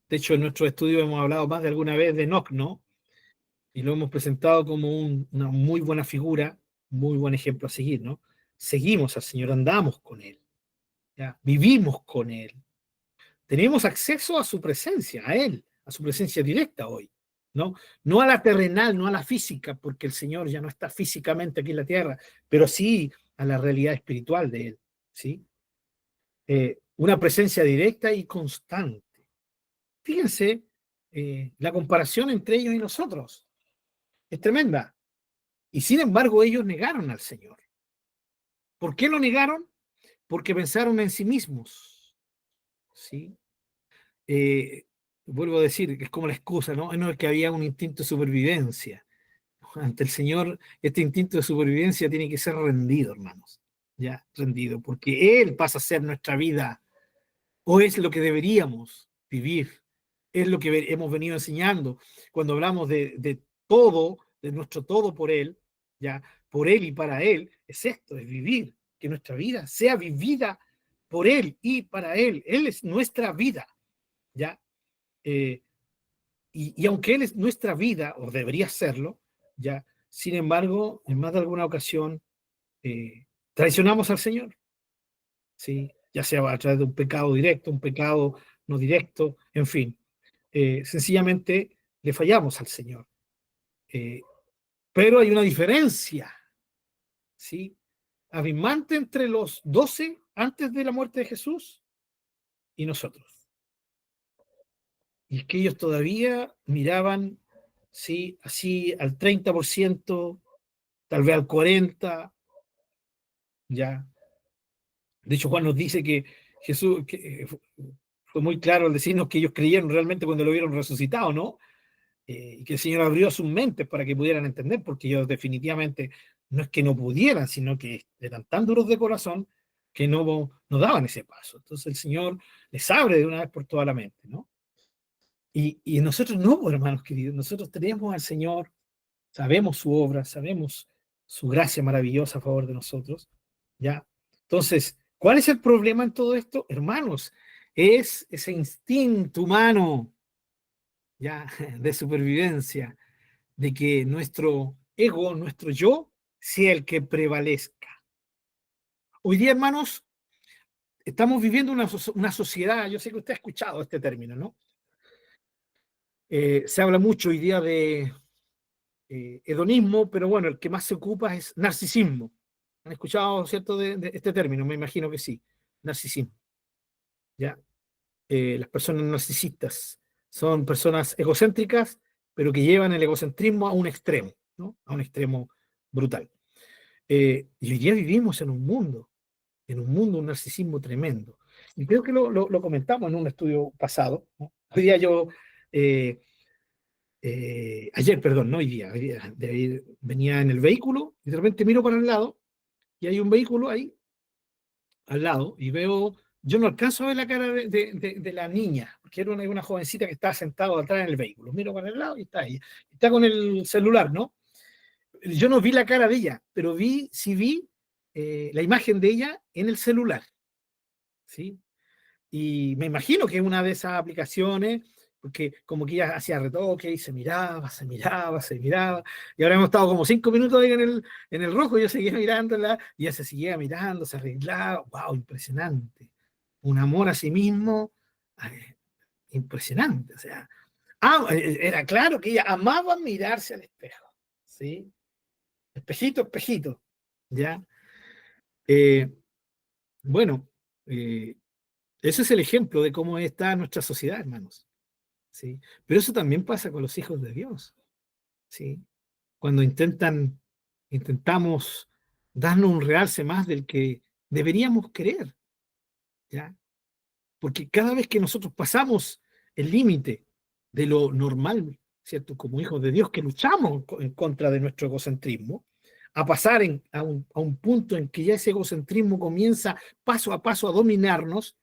hecho, en nuestro estudio hemos hablado más de alguna vez de Enoc, ¿no? Y lo hemos presentado como una muy buena figura, muy buen ejemplo a seguir, ¿no? Seguimos al Señor, andamos con Él, ¿ya? Vivimos con Él. Tenemos acceso a su presencia, a Él, a su presencia directa hoy, ¿no? No a la terrenal, no a la física, porque el Señor ya no está físicamente aquí en la tierra, pero sí a la realidad espiritual de Él, ¿sí? Una presencia directa y constante. Fíjense la comparación entre ellos y nosotros. Es tremenda. Y sin embargo, ellos negaron al Señor. ¿Por qué lo negaron? Porque pensaron en sí mismos, ¿sí? eh, Vuelvo a decir que es como la excusa, ¿no? No es que había un instinto de supervivencia. Ante el Señor, este instinto de supervivencia tiene que ser rendido, hermanos. Ya, rendido, porque Él pasa a ser nuestra vida, o es lo que deberíamos vivir, es lo que hemos venido enseñando. Cuando hablamos de todo, de nuestro todo por Él, ya, por Él y para Él, es esto, es vivir, que nuestra vida sea vivida por Él y para Él. Él es nuestra vida, ¿ya? Eh, y aunque Él es nuestra vida, o debería serlo, ya, sin embargo, en más de alguna ocasión traicionamos al Señor, ¿sí? Ya sea a través de un pecado directo, un pecado no directo, en fin, sencillamente le fallamos al Señor. Eh, pero hay una diferencia, ¿sí? Abismante entre los 12 antes de la muerte de Jesús y nosotros. Y es que ellos todavía miraban, ¿sí? Así al 30%, tal vez al 40%, ya. De hecho, Juan nos dice que Jesús fue muy claro al decirnos que ellos creyeron realmente cuando lo vieron resucitado, ¿no? Y que el Señor abrió sus mentes para que pudieran entender, porque ellos definitivamente no es que no pudieran, sino que eran tan duros de corazón que no daban ese paso. Entonces el Señor les abre de una vez por toda la mente, ¿no? Y nosotros no, hermanos queridos, nosotros tenemos al Señor, sabemos su obra, sabemos su gracia maravillosa a favor de nosotros, ¿ya? Entonces, ¿cuál es el problema en todo esto? Hermanos, es ese instinto humano, ¿ya? De supervivencia, de que nuestro ego, nuestro yo, sea el que prevalezca. Hoy día, hermanos, estamos viviendo una sociedad, yo sé que usted ha escuchado este término, ¿no? Se habla mucho hoy día de hedonismo, pero bueno, el que más se ocupa es narcisismo. ¿Han escuchado, cierto, de este término? Me imagino que sí, narcisismo. ¿Ya? Las personas narcisistas son personas egocéntricas, pero que llevan el egocentrismo a un extremo, ¿no? A un extremo brutal. Y hoy día vivimos un narcisismo tremendo. Y creo que lo comentamos en un estudio pasado, ¿no? Hoy día ayer, perdón, no hoy día, venía en el vehículo y de repente miro para el lado y hay un vehículo ahí al lado y veo, yo no alcanzo a ver la cara de la niña, porque era una jovencita que estaba sentada atrás en el vehículo. Miro para el lado y está ahí, está con el celular, ¿no? Yo no vi la cara de ella, pero sí vi la imagen de ella en el celular, ¿sí? Y me imagino que es una de esas aplicaciones, porque como que ella hacía retoque y se miraba, se miraba, se miraba. Y ahora hemos estado como 5 minutos ahí en el rojo, y yo seguía mirándola, y ella se seguía mirando, se arreglaba. ¡Wow! Impresionante. Un amor a sí mismo, impresionante. O sea, era claro que ella amaba mirarse al espejo. ¿Sí? Espejito, espejito. ¿Ya? Eh, bueno, ese es el ejemplo de cómo está nuestra sociedad, hermanos. ¿Sí? Pero eso también pasa con los hijos de Dios, ¿sí? Cuando intentamos darnos un realce más del que deberíamos creer, ¿ya? Porque cada vez que nosotros pasamos el límite de lo normal, ¿cierto? Como hijos de Dios que luchamos en contra de nuestro egocentrismo, a pasar a un punto en que ya ese egocentrismo comienza paso a paso a dominarnos,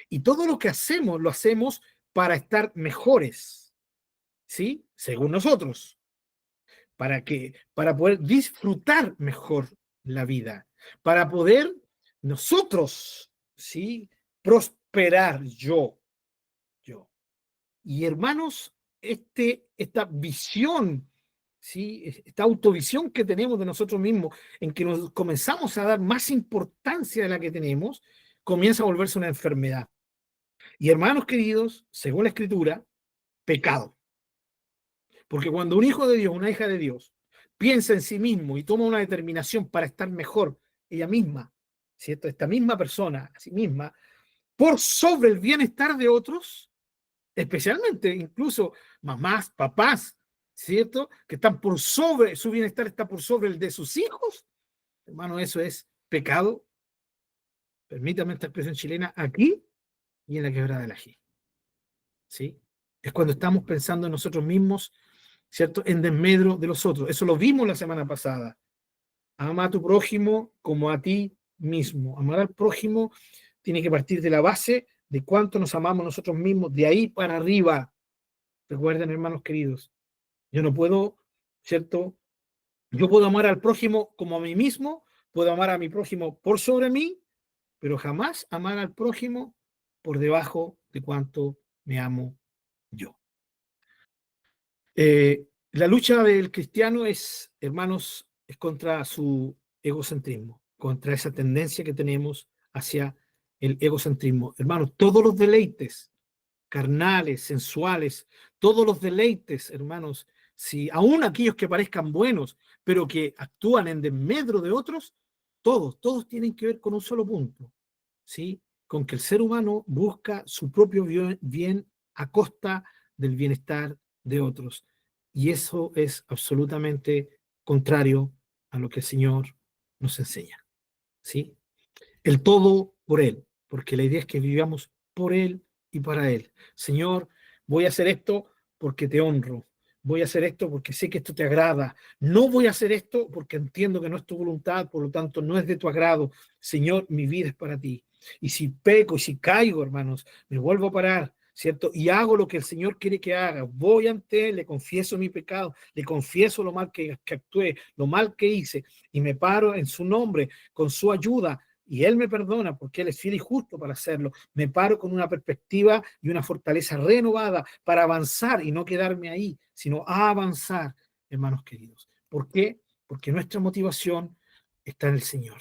y todo lo que hacemos lo hacemos para estar mejores, ¿sí? Según nosotros, para poder disfrutar mejor la vida, para poder nosotros, ¿sí? Prosperar yo. Y hermanos, esta visión, ¿sí? Esta autovisión que tenemos de nosotros mismos, en que nos comenzamos a dar más importancia de la que tenemos, comienza a volverse una enfermedad. Y hermanos queridos, según la Escritura, pecado. Porque cuando un hijo de Dios, una hija de Dios, piensa en sí mismo y toma una determinación para estar mejor ella misma, ¿cierto? Esta misma persona, a sí misma, por sobre el bienestar de otros, especialmente incluso mamás, papás, ¿cierto? Que están por sobre, su bienestar está por sobre el de sus hijos. Hermano, eso es pecado. Permítame esta expresión chilena aquí y en la quebrada del Ají. ¿Sí? Es cuando estamos pensando en nosotros mismos, ¿cierto? En desmedro de los otros. Eso lo vimos la semana pasada. Ama a tu prójimo como a ti mismo. Amar al prójimo tiene que partir de la base de cuánto nos amamos nosotros mismos, de ahí para arriba. Recuerden, hermanos queridos, yo no puedo, ¿cierto? Yo puedo amar al prójimo como a mí mismo, puedo amar a mi prójimo por sobre mí, pero jamás amar al prójimo por debajo de cuánto me amo yo. La lucha del cristiano es, hermanos, es contra su egocentrismo, contra esa tendencia que tenemos hacia el egocentrismo. Hermanos, todos los deleites carnales, sensuales, todos los deleites, hermanos, si aún aquellos que parezcan buenos, pero que actúan en desmedro de otros, todos tienen que ver con un solo punto, ¿sí? Con que el ser humano busca su propio bien a costa del bienestar de otros. Y eso es absolutamente contrario a lo que el Señor nos enseña, ¿sí? El todo por Él, porque la idea es que vivamos por Él y para Él. Señor, voy a hacer esto porque te honro. Voy a hacer esto porque sé que esto te agrada. No voy a hacer esto porque entiendo que no es tu voluntad, por lo tanto no es de tu agrado. Señor, mi vida es para ti. Y si peco y si caigo, hermanos, me vuelvo a parar, ¿cierto? Y hago lo que el Señor quiere que haga. Voy ante Él, le confieso mi pecado, le confieso lo mal que actué, lo mal que hice, y me paro en su nombre, con su ayuda, y Él me perdona porque Él es fiel y justo para hacerlo. Me paro con una perspectiva y una fortaleza renovada para avanzar y no quedarme ahí, sino a avanzar, hermanos queridos. ¿Por qué? Porque nuestra motivación está en el Señor.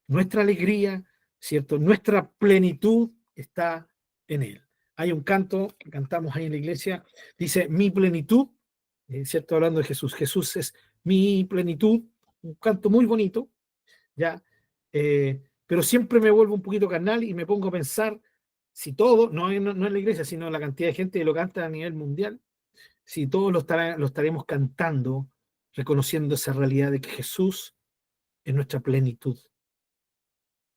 Nuestra alegría, ¿cierto? Nuestra plenitud está en Él. Hay un canto que cantamos ahí en la iglesia, dice, mi plenitud, ¿cierto? Hablando de Jesús. Jesús es mi plenitud, un canto muy bonito, ¿ya? Pero siempre me vuelvo un poquito carnal y me pongo a pensar si todo, no en la iglesia, sino en la cantidad de gente que lo canta a nivel mundial, si todos lo estaremos cantando, reconociendo esa realidad de que Jesús es nuestra plenitud.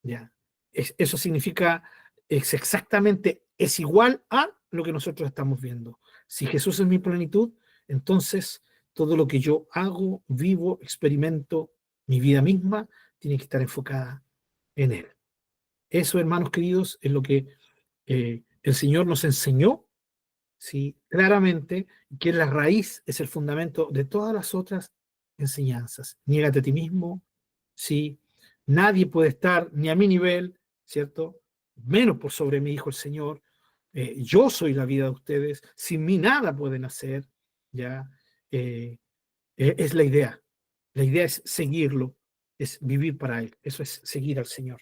¿Ya? Eso significa, es igual a lo que nosotros estamos viendo. Si Jesús es mi plenitud, entonces todo lo que yo hago, vivo, experimento, mi vida misma, tiene que estar enfocada en Él. Eso, hermanos queridos, es lo que el Señor nos enseñó, ¿sí? Claramente, que la raíz es el fundamento de todas las otras enseñanzas. Niégate a ti mismo, ¿sí? Nadie puede estar ni a mi nivel, ¿cierto? Menos por sobre mi Hijo el Señor. Yo soy la vida de ustedes, sin mí nada pueden hacer, ¿ya? Es la idea. La idea es seguirlo, es vivir para Él. Eso es seguir al Señor.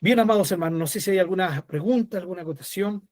Bien, amados hermanos, no sé si hay alguna pregunta, alguna acotación.